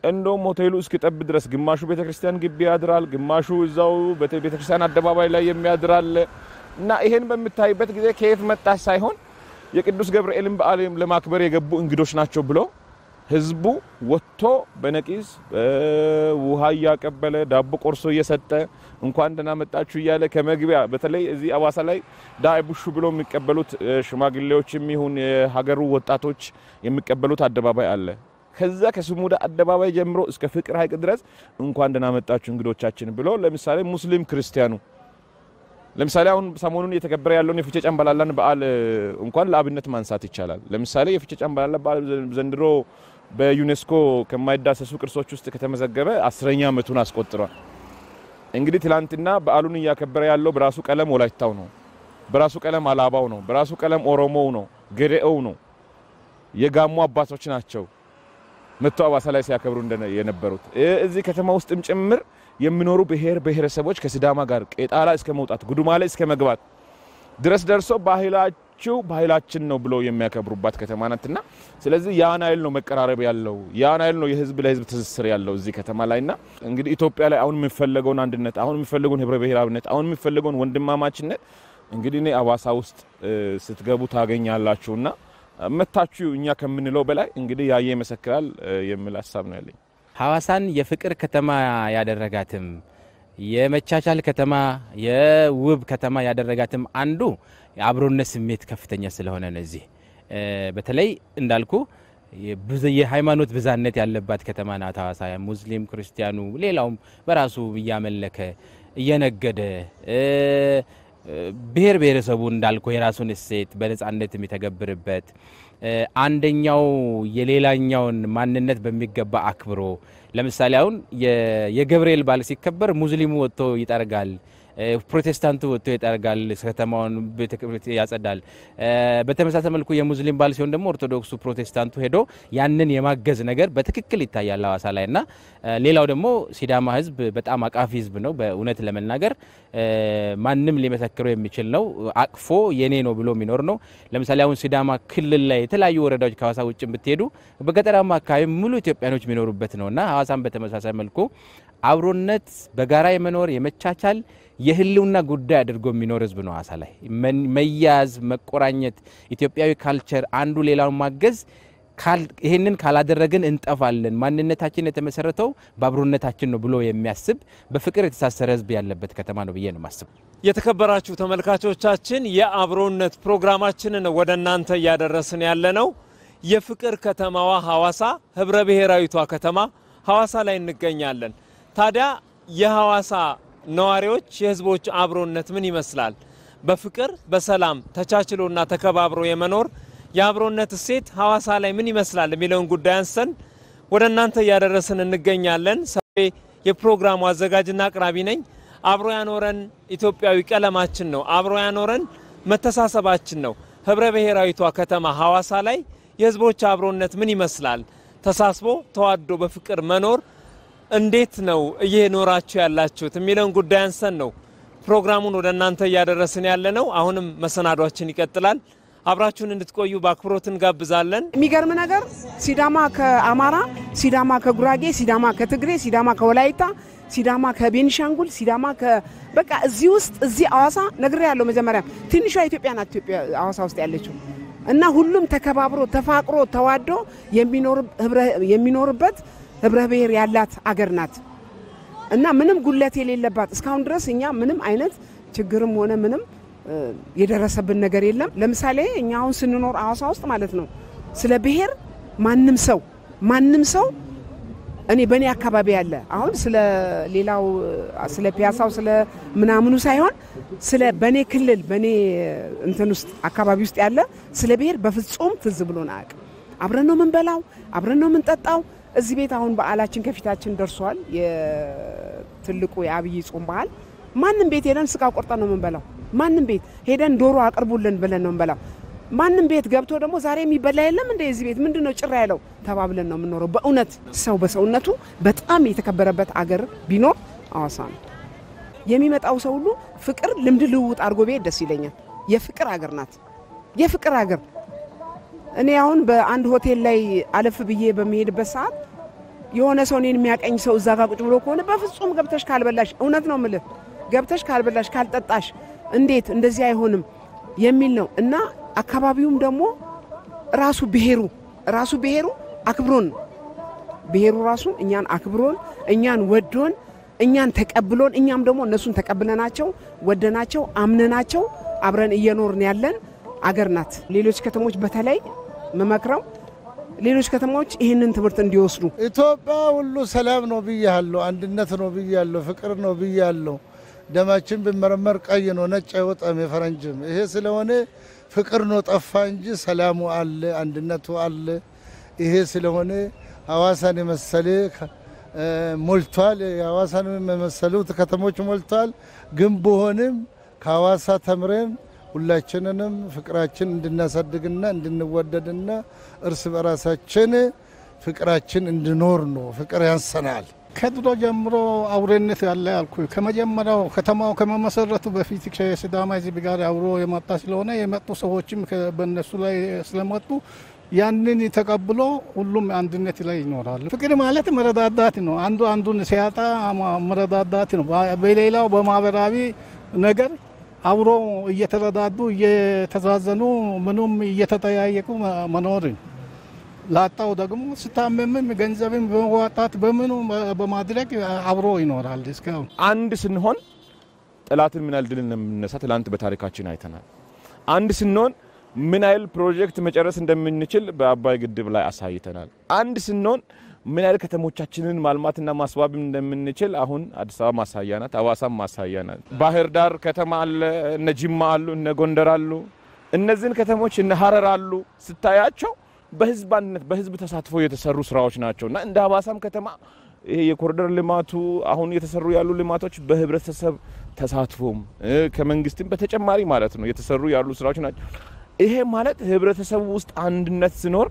I: እንደውም ሆቴሉ እስኪጠብ ድረስ ግማሹ ቤተክርስቲያን ግቢ ያድራል፣ ግማሹ እዛው ቤተክርስቲያን አደባባይ ላይ የሚያድራል እና ይሄን በሚታይበት ጊዜ ከየት መጣ ሳይሆን የቅዱስ ገብርኤልን በዓል ለማክበር የገቡ እንግዶች ናቸው ብሎ ህዝቡ ወጥቶ በነቂስ ውሃ ያቀበለ ዳቦ ቆርሶ እየሰጠ እንኳን ደህና መጣችሁ እያለ ከመግቢያ በተለይ እዚህ ሐዋሳ ላይ ዳይቡሹ ብሎ የሚቀበሉት ሽማግሌዎችም ይሁን የሀገሩ ወጣቶች የሚቀበሉት አደባባይ አለ። ከዛ ከስሙዳ አደባባይ ጀምሮ እስከ ፍቅር ሐይቅ ድረስ እንኳን ደህና መጣችሁ እንግዶቻችን ብሎ ለምሳሌ ሙስሊም ክርስቲያኑ ለምሳሌ አሁን ሰሞኑን እየተከበረ ያለውን የፍቼ ጨምባላላን በዓል እንኳን ለአብነት ማንሳት ይቻላል። ለምሳሌ የፍቼ ጨምባላላ በዓል ዘንድሮ በዩኔስኮ ከማይዳሰሱ ቅርሶች ውስጥ ከተመዘገበ 10ኛ ዓመቱን አስቆጥሯል። እንግዲህ ትላንትና በዓሉን እያከበረ ያለው በራሱ ቀለም ወላይታው ነው፣ በራሱ ቀለም አላባው ነው፣ በራሱ ቀለም ኦሮሞው ነው፣ ገሬው ነው፣ የጋሞ አባቶች ናቸው መጥተው ሐዋሳ ላይ ሲያከብሩ የነበሩት። እዚህ ከተማ ውስጥም ጭምር የሚኖሩ ብሔር ብሔረሰቦች ከሲዳማ ጋር ቄጣላ እስከ መውጣት ጉዱማሌ እስከ መግባት ድረስ ደርሶ ባህላችን ነው ብለው የሚያከብሩባት ከተማ ናትና ስለዚህ ያን አይል ነው መቀራረብ ያለው፣ ያን አይል ነው የህዝብ ለህዝብ ትስስር ያለው እዚህ ከተማ ላይና እንግዲህ ኢትዮጵያ ላይ አሁን የሚፈልገውን አንድነት፣ አሁን የሚፈልገውን ህብረ ብሔራዊነት፣ አሁን የሚፈልገውን ወንድማማችነት እንግዲህ እኔ ሐዋሳ ውስጥ ስትገቡ ታገኛላችሁና መታችሁ እኛ ከምንለው በላይ እንግዲህ ያየ ይመሰክራል የሚል ሐሳብ ነው ያለኝ።
J: ሐዋሳን የፍቅር ከተማ ያደረጋትም የመቻቻል ከተማ የውብ ከተማ ያደረጋትም አንዱ የአብሮነት ስሜት ከፍተኛ ስለሆነ ነው። እዚህ በተለይ እንዳልኩ የሃይማኖት ብዛነት ያለባት ከተማ ናት ሐዋሳ። ሙስሊም ክርስቲያኑ ሌላውም በራሱ እያመለከ እየነገደ ብሔር ብሔረሰቡ እንዳልኩ የራሱን እሴት በነጻነት የሚተገብርበት አንደኛው የሌላኛውን ማንነት በሚገባ አክብሮ ለምሳሌ አሁን የገብርኤል በዓል ሲከበር ሙስሊሙ ወጥቶ ይጠርጋል፣ ፕሮቴስታንቱ ወጥቶ ይጠርጋል፣ ከተማውን ቤተክርስቲያን ያጸዳል። በተመሳሳይ መልኩ የሙስሊም በዓል ሲሆን ደግሞ ኦርቶዶክሱ ፕሮቴስታንቱ ሄዶ ያንን የማገዝ ነገር በትክክል ይታያል ሐዋሳ ላይና ሌላው ደግሞ ሲዳማ ህዝብ በጣም አቃፊ ህዝብ ነው። በእውነት ለመናገር ማንም ሊመሰክረው የሚችል ነው። አቅፎ የኔ ነው ብሎ የሚኖር ነው። ለምሳሌ አሁን ሲዳማ ክልል ላይ የተለያዩ ወረዳዎች ከሐዋሳ ውጭ ብትሄዱ በገጠራማ አካባቢ ሙሉ ኢትዮጵያኖች የሚኖሩበት ነውና ሐዋሳም በተመሳሳይ መልኩ አብሮነት በጋራ የመኖር የመቻቻል የህልውና ጉዳይ አድርጎ የሚኖር ህዝብ ነው። ሐዋሳ ላይ መያዝ መቆራኘት ኢትዮጵያዊ ካልቸር አንዱ ሌላውን ማገዝ ይሄንን ካላደረግን እንጠፋለን፣ ማንነታችን የተመሰረተው በአብሮነታችን ነው ብሎ የሚያስብ በፍቅር የተሳሰረ ህዝብ ያለበት ከተማ ነው ብዬ ነው ማስብ።
A: የተከበራችሁ ተመልካቾቻችን የአብሮነት ፕሮግራማችንን ወደ እናንተ ያደረስን ያለነው የፍቅር ከተማዋ ሐዋሳ ህብረ ብሔራዊቷ ከተማ ሐዋሳ ላይ እንገኛለን። ታዲያ የሐዋሳ ነዋሪዎች የህዝቦች አብሮነት ምን ይመስላል? በፍቅር በሰላም ተቻችሎና ተከባብሮ የመኖር የአብሮነት እሴት ሐዋሳ ላይ ምን ይመስላል የሚለውን ጉዳይ አንስተን ወደ እናንተ ያደረስን እንገኛለን። ሰፊ የፕሮግራሙ አዘጋጅና አቅራቢ ነኝ። አብሮ ያኖረን ኢትዮጵያዊ ቀለማችን ነው። አብሮ ያኖረን መተሳሰባችን ነው። ህብረ ብሔራዊቷ ከተማ ሐዋሳ ላይ የህዝቦች አብሮነት ምን ይመስላል? ተሳስቦ ተዋዶ በፍቅር መኖር እንዴት ነው እየኖራችሁ ያላችሁት የሚለውን ጉዳይ አንስተን ነው ፕሮግራሙን ወደ እናንተ ያደረስን ያለነው። አሁንም መሰናዷችን ይቀጥላል። አብራችሁን እንድትቆዩ በአክብሮት እንጋብዛለን።
F: የሚገርም ነገር ሲዳማ ከአማራ፣ ሲዳማ ከጉራጌ፣ ሲዳማ ከትግሬ፣ ሲዳማ ከወላይታ፣ ሲዳማ ከቤኒሻንጉል፣ ሲዳማ በቃ እዚህ ውስጥ እዚህ ሐዋሳ ነግሬ ያለው መጀመሪያ ትንሿ ኢትዮጵያ ናት። ኢትዮጵያ ሐዋሳ ውስጥ ያለችው እና ሁሉም ተከባብሮ ተፋቅሮ ተዋዶ የሚኖርበት ህብረ ብሔር ያላት አገር ናት እና ምንም ጉለት የሌለባት እስካሁን ድረስ እኛ ምንም አይነት ችግርም ሆነ ምንም የደረሰብን ነገር የለም። ለምሳሌ እኛ አሁን ስንኖር ሐዋሳ ውስጥ ማለት ነው ስለ ብሔር ማንም ሰው እኔ በኔ አካባቢ ያለ አሁን ስለ ሌላው ስለ ፒያሳው ስለ ምናምኑ ሳይሆን ስለ በኔ ክልል በኔ እንትን ውስጥ አካባቢ ውስጥ ያለ ስለ ብሔር በፍጹም ትዝ ብሎን አያውቅም። አብረን ነው ምንበላው፣ አብረን ነው ምንጠጣው። እዚህ ቤት አሁን በዓላችን ከፊታችን ደርሷል። የትልቁ የአብይ ጾም በዓል ማንም ቤት ሄደን ስጋ ቆርጠን ነው ምንበላው። ማንም ቤት ሄደን ዶሮ አቅርቡልን ብለን ነው ምንበላው። ማንም ቤት ገብቶ ደግሞ ዛሬ የሚበላ የለም እንደ እዚህ ቤት ምንድነው ጭራ ያለው ተባብለን ነው የምንኖረው። በእውነት ሰው በሰውነቱ በጣም የተከበረበት አገር ቢኖር ሐዋሳ ነው። የሚመጣው ሰው ሁሉ ፍቅር ልምድ ልውውጥ አድርጎ ቤት ደስ ይለኛል። የፍቅር አገር ናት። የፍቅር አገር እኔ አሁን በአንድ ሆቴል ላይ አለፍ ብዬ በሚሄድበት ሰዓት የሆነ ሰው እኔን የሚያቀኝ ሰው እዛ ጋር ቁጭ ብሎ ከሆነ በፍጹም ገብተሽ ካልበላሽ እውነት ነው የምልህ ገብተሽ ካልበላሽ ካልጠጣሽ እንዴት እንደዚህ አይሆንም የሚል ነው እና አካባቢውም ደግሞ ራሱ ብሔሩ አክብሮን ብሔሩ ራሱ እኛን አክብሮን እኛን ወዶን እኛን ተቀብሎን እኛም ደግሞ እነሱን ተቀብለናቸው ወደናቸው አምነናቸው አብረን እየኖርን ያለን አገር ናት። ሌሎች ከተሞች በተለይ መመክረው ሌሎች ከተሞች ይህንን ትምህርት እንዲወስዱ
G: ኢትዮጵያ ሁሉ ሰላም ነው ብያለሁ፣ አንድነት ነው ብያለሁ፣ ፍቅር ነው ብያለሁ። ደማችን ቢመረመር ቀይ ነው ነጭ አይወጣም የፈረንጅም። ይሄ ስለሆነ ፍቅር ነው ጠፋ እንጂ ሰላሙ አለ፣ አንድነቱ አለ። ይሄ ስለሆነ ሐዋሳን የመሰለ ሞልቷል። ሐዋሳን የመሰሉት ከተሞች ሞልቷል። ግን ቢሆንም ከሐዋሳ ተምረን ሁላችንንም ፍቅራችን እንድናሳድግና እንድንወደድና እርስ በራሳችን ፍቅራችን እንድኖር ነው። ፍቅር ያንሰናል።
H: ከድሮ ጀምሮ አብሮነት ያለ አልኩ። ከመጀመሪያው ከተማው ከመመሰረቱ በፊት ከሲዳማ ህዝብ ጋር አብሮ የመጣ ስለሆነ የመጡ ሰዎችም በእነሱ ላይ ስለመጡ ያንን ተቀብሎ ሁሉም አንድነት ላይ ይኖራሉ። ፍቅር ማለት መረዳዳት ነው። አንዱ አንዱን ሲያጣ መረዳዳት ነው። በሌላው በማህበራዊ ነገር አብሮ እየተረዳዱ እየተዛዘኑ ምንም እየተጠያየቁ መኖር ላጣው ደግሞ ስታመምም ገንዘብም በመዋጣት በምኑ በማድረግ አብሮ ይኖራል። እስካሁን
I: አንድ ስንሆን ጠላትን ምን ያህል ድል እንደምንነሳ ትላንት በታሪካችን አይተናል። አንድ ስንሆን ምን ያህል ፕሮጀክት መጨረስ እንደምንችል በአባይ ግድብ ላይ አሳይተናል። አንድ ስንሆን ምን ያህል ከተሞቻችንን ማልማትና ማስዋብ እንደምንችል አሁን አዲስ አበባ ማሳያ ናት፣ ሐዋሳም ማሳያ ናት። ባህር ዳር ከተማ አለ፣ እነ ጅማ አሉ፣ እነ ጎንደር አሉ። እነዚህን ከተሞች እነ ሐረር አሉ ስታያቸው በህዝባነት በህዝብ ተሳትፎ የተሰሩ ስራዎች ናቸውና እንደ ሐዋሳም ከተማ ይሄ የኮሪደር ልማቱ አሁን የተሰሩ ያሉ ልማቶች በህብረተሰብ ተሳትፎም ከመንግስትም በተጨማሪ ማለት ነው የተሰሩ ያሉ ስራዎች ናቸው። ይሄ ማለት ህብረተሰቡ ውስጥ አንድነት ሲኖር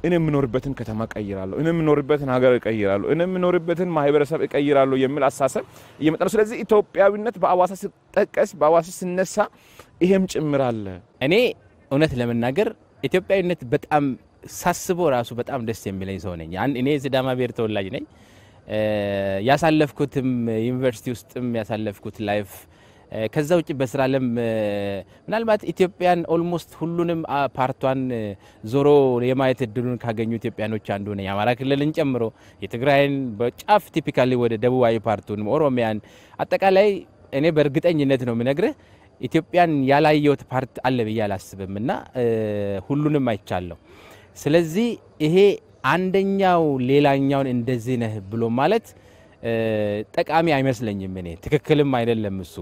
I: እኔ የምኖርበትን ከተማ ቀይራለሁ፣ እኔ የምኖርበትን ሀገር ቀይራለሁ፣ እኔ የምኖርበትን ማህበረሰብ ቀይራለሁ የሚል አሳሰብ እየመጣ ነው። ስለዚህ ኢትዮጵያዊነት በአዋሳ ሲጠቀስ በአዋሳ ሲነሳ ይሄም ጭምር አለ።
J: እኔ እውነት ለመናገር ኢትዮጵያዊነት በጣም ሳስበው ራሱ በጣም ደስ የሚለኝ ሰው ነኝ። እኔ ሲዳማ ብሔር ተወላጅ ነኝ። ያሳለፍኩትም ዩኒቨርሲቲ ውስጥም ያሳለፍኩት ላይፍ ከዛ ውጪ በስራ ዓለም ምናልባት ኢትዮጵያን ኦልሞስት ሁሉንም ፓርቷን ዞሮ የማየት እድሉን ካገኙ ኢትዮጵያኖች አንዱ ነኝ። አማራ ክልልን ጨምሮ የትግራይን በጫፍ ቲፒካሊ ወደ ደቡባዊ ፓርቱን ኦሮሚያን አጠቃላይ እኔ በእርግጠኝነት ነው የምነግርህ ኢትዮጵያን ያላየሁት ፓርት አለ ብዬ አላስብምና ሁሉንም አይቻለሁ። ስለዚህ ይሄ አንደኛው ሌላኛውን እንደዚህ ነህ ብሎ ማለት ጠቃሚ አይመስለኝም። እኔ ትክክልም አይደለም እሱ።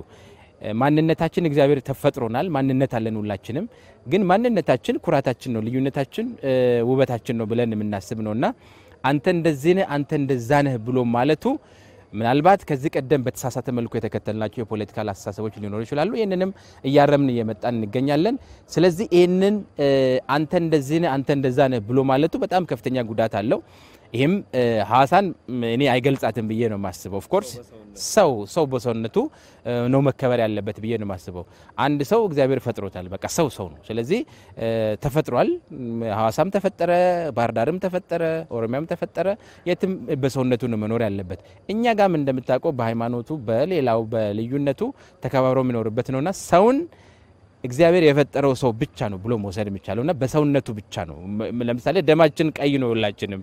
J: ማንነታችን እግዚአብሔር ተፈጥሮናል፣ ማንነት አለን ሁላችንም። ግን ማንነታችን ኩራታችን ነው፣ ልዩነታችን ውበታችን ነው ብለን የምናስብ ነውና አንተ እንደዚህ ነህ አንተ እንደዛ ነህ ብሎ ማለቱ ምናልባት ከዚህ ቀደም በተሳሳተ መልኩ የተከተልናቸው የፖለቲካል አስተሳሰቦች ሊኖሩ ይችላሉ። ይሄንንም እያረምን እየመጣን እንገኛለን። ስለዚህ ይሄንን አንተ እንደዚህ ነህ አንተ እንደዛ ነህ ብሎ ማለቱ በጣም ከፍተኛ ጉዳት አለው። ይሄም ሐዋሳን እኔ አይገልጻትም ብዬ ነው ማስበው። ኦፍ ኮርስ ሰው በሰውነቱ ነው መከበር ያለበት ብዬ ነው ማስበው። አንድ ሰው እግዚአብሔር ፈጥሮታል። በቃ ሰው ነው። ስለዚህ ተፈጥሯል። ሐዋሳም ተፈጠረ፣ ባህር ዳርም ተፈጠረ፣ ኦሮሚያም ተፈጠረ። የትም በሰውነቱ ነው መኖር ያለበት። እኛ ጋም እንደምታውቀው በሃይማኖቱ በሌላው በልዩነቱ ተከባብሮ የሚኖርበት ነውና ሰውን እግዚአብሔር የፈጠረው ሰው ብቻ ነው ብሎ መውሰድ የሚቻለውና በሰውነቱ ብቻ ነው። ለምሳሌ ደማችን ቀይ ነው ሁላችንም።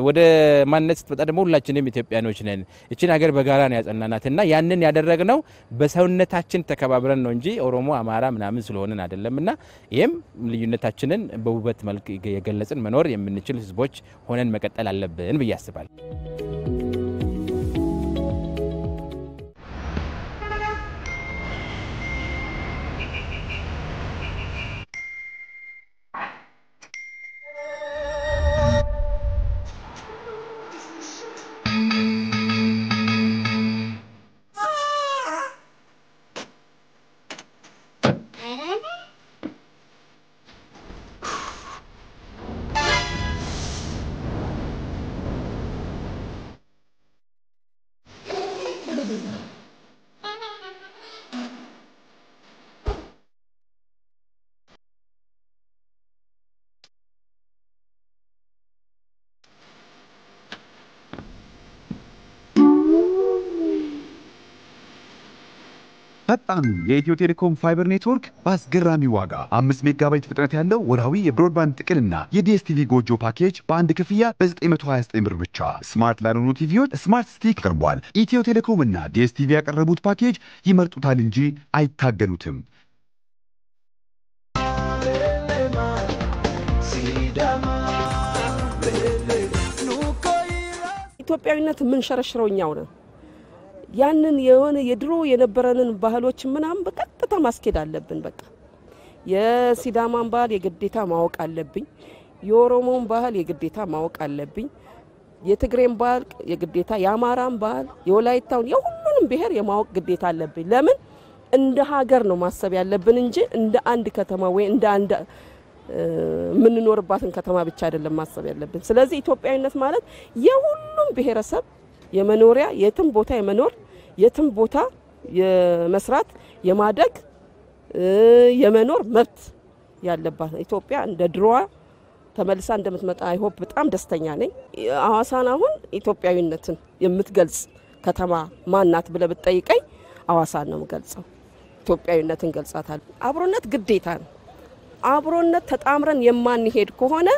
J: ወደ ማንነት ስትመጣ ደግሞ ሁላችንም ኢትዮጵያኖች ነን። እቺን ሀገር በጋራ ነው ያጸናናትና ያንን ያደረግነው በሰውነታችን ተከባብረን ነው እንጂ ኦሮሞ አማራ ምናምን ስለሆነን አይደለምና ይሄም ልዩነታችንን በውበት መልክ የገለጽን መኖር የምንችል ህዝቦች ሆነን መቀጠል አለብን ብዬ አስባለሁ።
K: ፈጣኑ የኢትዮ ቴሌኮም ፋይበር ኔትወርክ በአስገራሚ ዋጋ 5 ሜጋባይት ፍጥነት ያለው ወርሃዊ የብሮድባንድ ጥቅልና የዲኤስቲቪ ጎጆ ፓኬጅ በአንድ ክፍያ በ929 ብር ብቻ። ስማርት ላልሆኑ ቲቪዎች ስማርት ስቲክ ቀርቧል። ኢትዮ ቴሌኮም እና ዲኤስቲቪ ያቀረቡት ፓኬጅ ይመርጡታል እንጂ አይታገሉትም።
D: ኢትዮጵያዊነት ምን ሸረሽሮኛው ነው ያንን የሆነ የድሮ የነበረንን ባህሎች ምናምን በቀጥታ ማስኬድ አለብን። በቃ የሲዳማን ባህል የግዴታ ማወቅ አለብኝ፣ የኦሮሞን ባህል የግዴታ ማወቅ አለብኝ፣ የትግሬን ባህል የግዴታ፣ የአማራን ባህል፣ የወላይታውን፣ የሁሉንም ብሔር የማወቅ ግዴታ አለብኝ። ለምን እንደ ሀገር ነው ማሰብ ያለብን እንጂ እንደ አንድ ከተማ ወይ እንደ አንድ ምንኖርባትን ከተማ ብቻ አይደለም ማሰብ ያለብን። ስለዚህ ኢትዮጵያዊነት ማለት የሁሉም ብሔረሰብ የመኖሪያ የትም ቦታ የመኖር የትም ቦታ የመስራት የማደግ የመኖር መብት ያለባት ኢትዮጵያ እንደ ድሮዋ ተመልሳ እንደምትመጣ አይሆፕ በጣም ደስተኛ ነኝ። ሐዋሳን አሁን ኢትዮጵያዊነትን የምትገልጽ ከተማ ማናት ብለ ብትጠይቀኝ ሐዋሳን ነው የምገልጸው። ኢትዮጵያዊነትን ገልጻታል። አብሮነት ግዴታ ነው። አብሮነት ተጣምረን የማንሄድ ከሆነ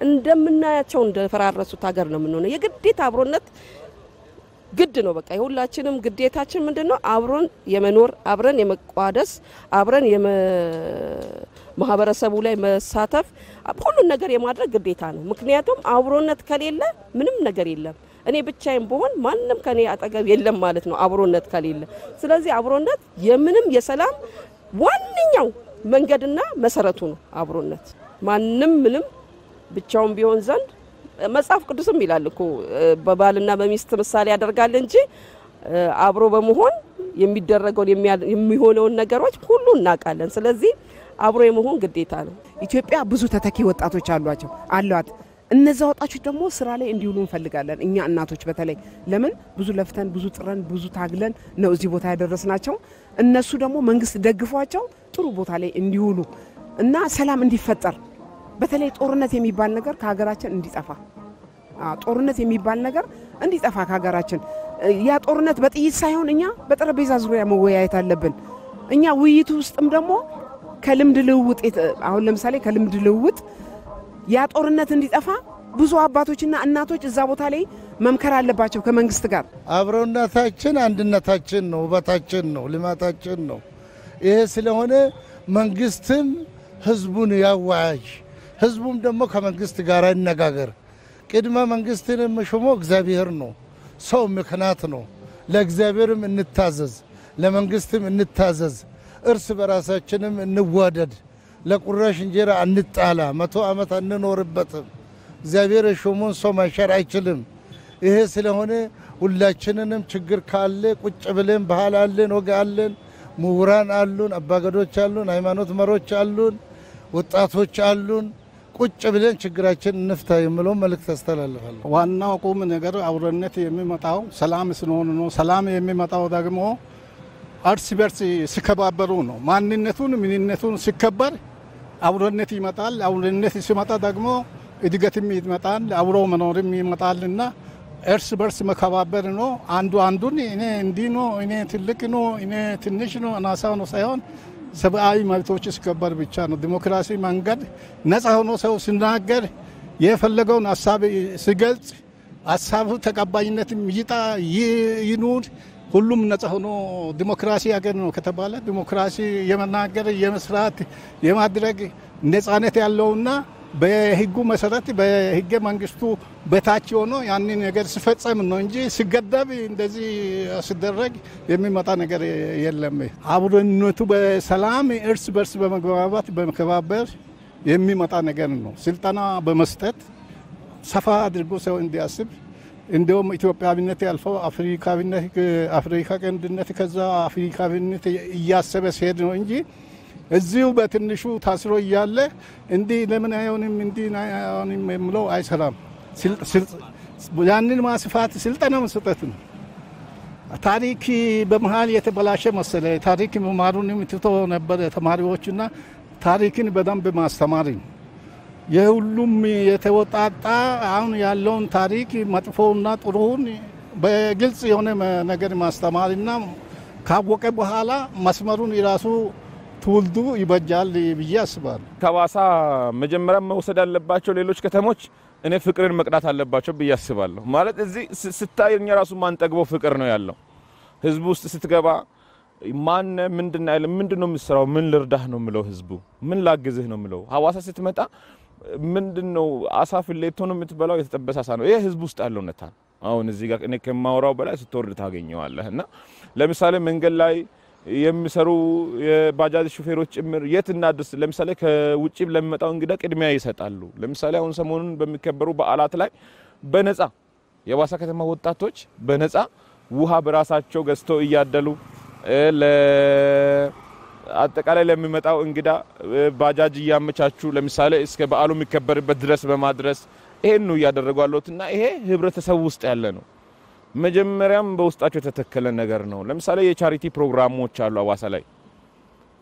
D: እንደምናያቸው እንደፈራረሱት ሀገር ነው የምንሆነው። የግዴታ አብሮነት ግድ ነው። በቃ የሁላችንም ግዴታችን ምንድነው? አብሮን የመኖር አብረን የመቋደስ አብረን ማህበረሰቡ ላይ መሳተፍ ሁሉ ነገር የማድረግ ግዴታ ነው። ምክንያቱም አብሮነት ከሌለ ምንም ነገር የለም። እኔ ብቻዬን ብሆን ማንንም ከኔ አጠገብ የለም ማለት ነው አብሮነት ከሌለ። ስለዚህ አብሮነት የምንም የሰላም ዋንኛው መንገድና መሰረቱ ነው አብሮነት። ማንንም ምንም ብቻውን ቢሆን ዘንድ መጽሐፍ ቅዱስም ይላል እኮ በባልና በሚስት ምሳሌ ያደርጋል እንጂ አብሮ በመሆን የሚደረገው የሚሆነውን ነገሮች ሁሉ እናቃለን። ስለዚህ አብሮ የመሆን ግዴታ ነው።
F: ኢትዮጵያ ብዙ ተተኪ ወጣቶች አሏት። እነዛ ወጣቶች ደግሞ ስራ ላይ እንዲውሉ እንፈልጋለን። እኛ እናቶች በተለይ ለምን ብዙ ለፍተን ብዙ ጥረን ብዙ ታግለን ነው እዚህ ቦታ ያደረስናቸው። እነሱ ደግሞ መንግስት ደግፏቸው ጥሩ ቦታ ላይ እንዲውሉ እና ሰላም እንዲፈጠር በተለይ ጦርነት የሚባል ነገር ከሀገራችን እንዲጠፋ ጦርነት የሚባል ነገር እንዲጠፋ ከሀገራችን ያ ጦርነት በጥይት ሳይሆን እኛ በጠረጴዛ ዙሪያ መወያየት አለብን። እኛ ውይይቱ ውስጥም ደግሞ ከልምድ ልውውጥ አሁን ለምሳሌ ከልምድ ልውውጥ ያ ጦርነት እንዲጠፋ ብዙ አባቶችና እናቶች እዛ ቦታ ላይ መምከር አለባቸው ከመንግስት ጋር።
G: አብሮነታችን አንድነታችን ነው፣ ውበታችን ነው፣ ልማታችን ነው። ይሄ ስለሆነ መንግስትም ህዝቡን ያዋያጅ፣ ህዝቡም ደግሞ ከመንግስት ጋር ይነጋገር። ቅድመ መንግስትን የሚሾመው እግዚአብሔር ነው፣ ሰው ምክንያት ነው። ለእግዚአብሔርም እንታዘዝ፣ ለመንግስትም እንታዘዝ፣ እርስ በራሳችንም እንዋደድ። ለቁራሽ እንጀራ አንጣላ፣ 100 ዓመት አንኖርበትም። እግዚአብሔር የሾመውን ሰው ማሻር አይችልም። ይሄ ስለሆነ ሁላችንንም ችግር ካለ ቁጭ ብለን ባህል አለን፣ ወግ አለን፣ ምሁራን አሉን፣ አባገዶች አሉን፣ ሃይማኖት መሪዎች አሉን፣ ወጣቶች አሉን። ቁጭ ብለን ችግራችን እንፍታ የሚለው መልእክት አስተላልፋለሁ።
H: ዋናው ቁም ነገር አብሮነት የሚመጣው ሰላም ስለሆነ ነው። ሰላም የሚመጣው ደግሞ እርስ በርስ ሲከባበሩ ነው። ማንነቱን ምንነቱን ሲከበር አብሮነት ይመጣል። አብሮነት ሲመጣ ደግሞ እድገትም ይመጣል፣ አብሮ መኖርም ይመጣልና እርስ በርስ መከባበር ነው። አንዱ አንዱን እኔ እንዲህ ነው፣ እኔ ትልቅ ነው፣ እኔ ትንሽ ነው፣ አናሳ ነው ሳይሆን ሰብአዊ መብቶች ሲከበር ብቻ ነው። ዲሞክራሲ መንገድ ነፃ ሆኖ ሰው ሲናገር የፈለገውን ሀሳብ ሲገልጽ ሀሳቡ ተቀባይነትም ይኑር ሁሉም ነፃ ሆኖ ዲሞክራሲ ሀገር ነው ከተባለ ዲሞክራሲ የመናገር የመስራት የማድረግ ነፃነት ያለውና በህጉ መሰረት በህገ መንግስቱ በታች ሆኖ ያንን ነገር ሲፈጸም ነው እንጂ ሲገደብ እንደዚህ ሲደረግ የሚመጣ ነገር የለም። አብሮነቱ በሰላም እርስ በርስ በመግባባት በመከባበር የሚመጣ ነገር ነው። ስልጠና በመስጠት ሰፋ አድርጎ ሰው እንዲያስብ እንደውም ኢትዮጵያዊነት ያልፈው አፍሪካ ቀንድነት ከዛ አፍሪካዊነት እያሰበ ሲሄድ ነው እንጂ እዚሁ በትንሹ ታስሮ እያለ እንዲህ ለምን አይሆንም እንዲህ አይሆንም የሚለው አይሰራም። ያንን ማስፋት ስልጠና መስጠት ነው። ታሪክ በመሃል የተበላሸ መሰለ። ታሪክ መማሩንም ትቶ ነበር ተማሪዎችና ታሪክን በደንብ ማስተማር ነው። የሁሉም የተወጣጣ አሁን ያለውን ታሪክ መጥፎውና ጥሩውን በግልጽ የሆነ ነገር ማስተማርና ካወቀ በኋላ መስመሩን ይራሱ ትውልዱ ይበጃል ብዬ አስባለሁ።
I: ከሐዋሳ መጀመሪያ መወሰድ ያለባቸው ሌሎች ከተሞች እኔ ፍቅርን መቅዳት አለባቸው ብዬ አስባለሁ። ማለት እዚህ ስታየኛ ራሱ ማንጠግበው ፍቅር ነው ያለው። ህዝቡ ውስጥ ስትገባ ማን ምንድነው የምትሰራው? ምን ልርዳህ ነው ምለው? ህዝቡ ምን ላግዝህ ነው ምለው? ሐዋሳ ስትመጣ ምንድነው አሳፍ ለይቶ ነው የምትበላው? የተጠበሰ አሳ ነው። ይሄ ህዝቡ ውስጥ ያለው ነታ አሁን እዚህ ጋር እኔ ከማወራው በላይ ስትወርድ ታገኘዋለህና ለምሳሌ መንገድ ላይ የሚሰሩ የባጃጅ ሹፌሮች ጭምር የት እናድርስ? ለምሳሌ ከውጪ ለሚመጣው እንግዳ ቅድሚያ ይሰጣሉ። ለምሳሌ አሁን ሰሞኑን በሚከበሩ በዓላት ላይ በነፃ የሐዋሳ ከተማ ወጣቶች በነፃ ውሃ በራሳቸው ገዝተው እያደሉ አጠቃላይ ለሚመጣው እንግዳ ባጃጅ እያመቻቹ ለምሳሌ እስከ በዓሉ የሚከበርበት ድረስ በማድረስ ይሄን ነው ያደረጓሉትና ይሄ ህብረተሰብ ውስጥ ያለ ነው። መጀመሪያም በውስጣቸው የተተከለ ነገር ነው። ለምሳሌ የቻሪቲ ፕሮግራሞች አሉ ሐዋሳ ላይ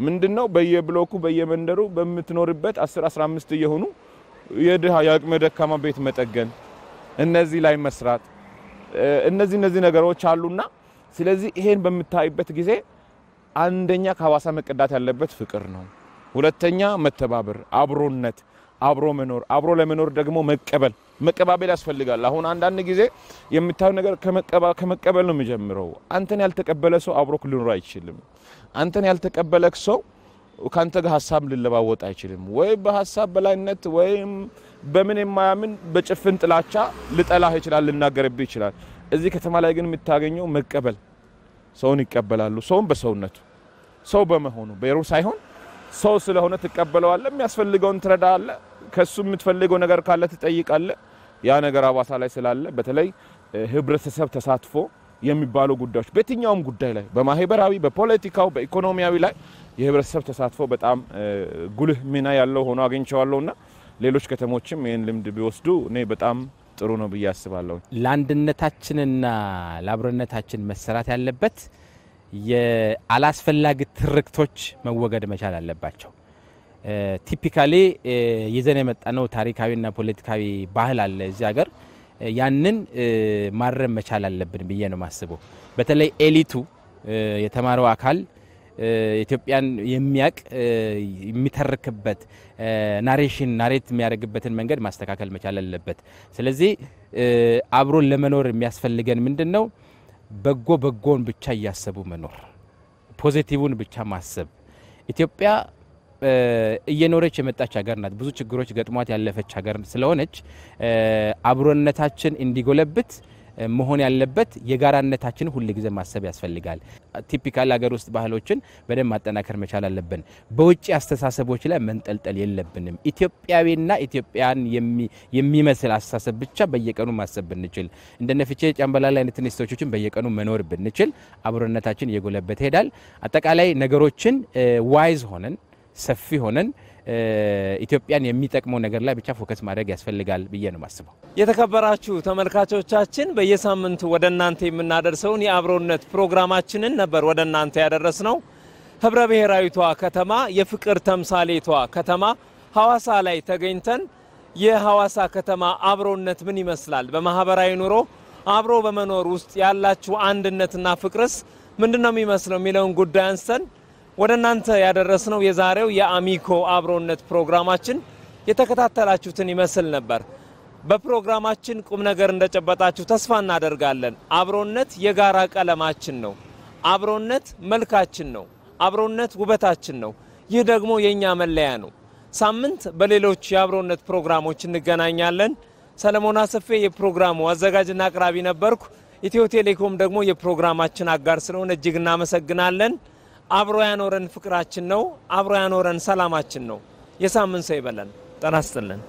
I: ምንድነው በየብሎኩ በየመንደሩ በመትኖርበት 10-15 እየሆኑ የድሃ ያቅመ ደካማ ቤት መጠገን እነዚህ ላይ መስራት እነዚህ ነገሮች አሉና ስለዚህ ይሄን በመታይበት ጊዜ አንደኛ ከሐዋሳ መቀዳት ያለበት ፍቅር ነው። ሁለተኛ መተባበር፣ አብሮነት፣ አብሮ መኖር፣ አብሮ ለመኖር ደግሞ መቀባበል ያስፈልጋል። አሁን አንዳንድ ጊዜ የምታዩ ነገር ከመቀበል ነው የሚጀምረው። አንተን ያልተቀበለ ሰው አብሮክ ሊኖር አይችልም። አንተን ያልተቀበለ ሰው ካንተ ጋር ሐሳብ ሊለዋወጥ አይችልም። ወይ በሐሳብ በላይነት ወይም በምን የማያምን በጭፍን ጥላቻ ሊጠላህ ይችላል፣ ሊናገርብህ ይችላል። እዚህ ከተማ ላይ ግን የምታገኘው መቀበል፣ ሰውን ይቀበላሉ። ሰውን በሰውነቱ ሰው በመሆኑ በሩ ሳይሆን ሰው ስለሆነ ተቀበለዋለህ። የሚያስፈልገውን ትረዳለህ። ከሱ የምትፈልገው ነገር ካለ ትጠይቃለህ። ያ ነገር ሐዋሳ ላይ ስላለ በተለይ ህብረተሰብ ተሳትፎ የሚባሉ ጉዳዮች በየትኛውም ጉዳይ ላይ በማህበራዊ፣ በፖለቲካው፣ በኢኮኖሚያዊ ላይ የህብረተሰብ ተሳትፎ በጣም ጉልህ ሚና ያለው ሆኖ አግኝቼዋለሁና ሌሎች ከተሞችም ይሄን ልምድ ቢወስዱ እኔ በጣም ጥሩ ነው ብዬ አስባለሁ።
J: ለአንድነታችንና ለአብሮነታችን መሰራት ያለበት የአላስፈላጊ ትርክቶች መወገድ መቻል አለባቸው። ቲፒካሊ ይዘን የመጣነው ታሪካዊና ፖለቲካዊ ባህል አለ እዚህ ሀገር። ያንን ማረም መቻል አለብን ብዬ ነው ማስበው። በተለይ ኤሊቱ የተማረው አካል ኢትዮጵያን የሚያቅ የሚተርክበት ናሬት የሚያደርግበትን መንገድ ማስተካከል መቻል አለበት። ስለዚህ አብሮን ለመኖር የሚያስፈልገን ምንድነው? በጎን ብቻ እያሰቡ መኖር፣ ፖዚቲቭን ብቻ ማሰብ። ኢትዮጵያ እየኖረች የመጣች ሀገር ናት። ብዙ ችግሮች ገጥሟት ያለፈች ሀገር ስለሆነች አብሮነታችን እንዲጎለብት መሆን ያለበት የጋራነታችን ሁሉ ጊዜ ማሰብ ያስፈልጋል። ቲፒካል ሀገር ውስጥ ባህሎችን በደም ማጠናከር መቻል አለብን። በውጪ አስተሳሰቦች ላይ መንጠልጠል የለብንም። ኢትዮጵያዊና ኢትዮጵያን የሚመስል አስተሳሰብ ብቻ በየቀኑ ማሰብ ብንችል፣ እንደነፍቼ ጫምባላላ አይነት ኢንስቲትዩሽኖችን በየቀኑ መኖር ብንችል አብሮነታችን እየጎለበተ ይሄዳል። አጠቃላይ ነገሮችን ዋይዝ ሆነን ሰፊ ሆነን ኢትዮጵያን የሚጠቅመው ነገር ላይ ብቻ ፎከስ ማድረግ ያስፈልጋል ብዬ ነው ማስበው።
A: የተከበራችሁ ተመልካቾቻችን በየሳምንቱ ወደናንተ የምናደርሰውን የአብሮነት ፕሮግራማችንን ነበር ወደናንተ ያደረስነው። ህብረ ብሔራዊቷ ከተማ የፍቅር ተምሳሌቷ ከተማ ሐዋሳ ላይ ተገኝተን የሐዋሳ ከተማ አብሮነት ምን ይመስላል፣ በማህበራዊ ኑሮ አብሮ በመኖር ውስጥ ያላችሁ አንድነትና ፍቅርስ ምንድነው የሚመስለው የሚለውን ጉዳይ አንስተን ወደናንተ ያደረስነው የዛሬው የአሚኮ አብሮነት ፕሮግራማችን የተከታተላችሁትን ይመስል ነበር። በፕሮግራማችን ቁም ነገር እንደጨበጣችሁ ተስፋ እናደርጋለን። አብሮነት የጋራ ቀለማችን ነው። አብሮነት መልካችን ነው። አብሮነት ውበታችን ነው። ይህ ደግሞ የኛ መለያ ነው። ሳምንት በሌሎች የአብሮነት ፕሮግራሞች እንገናኛለን። ሰለሞን አሰፌ የፕሮግራሙ አዘጋጅና አቅራቢ ነበርኩ። ኢትዮ ቴሌኮም ደግሞ የፕሮግራማችን አጋር ስለሆነ እጅግ እናመሰግናለን። አብሮ ያኖረን ፍቅራችን ነው። አብሮ ያኖረን ሰላማችን ነው። የሳምንት ሰው ይበለን። ጤና ይስጥልን።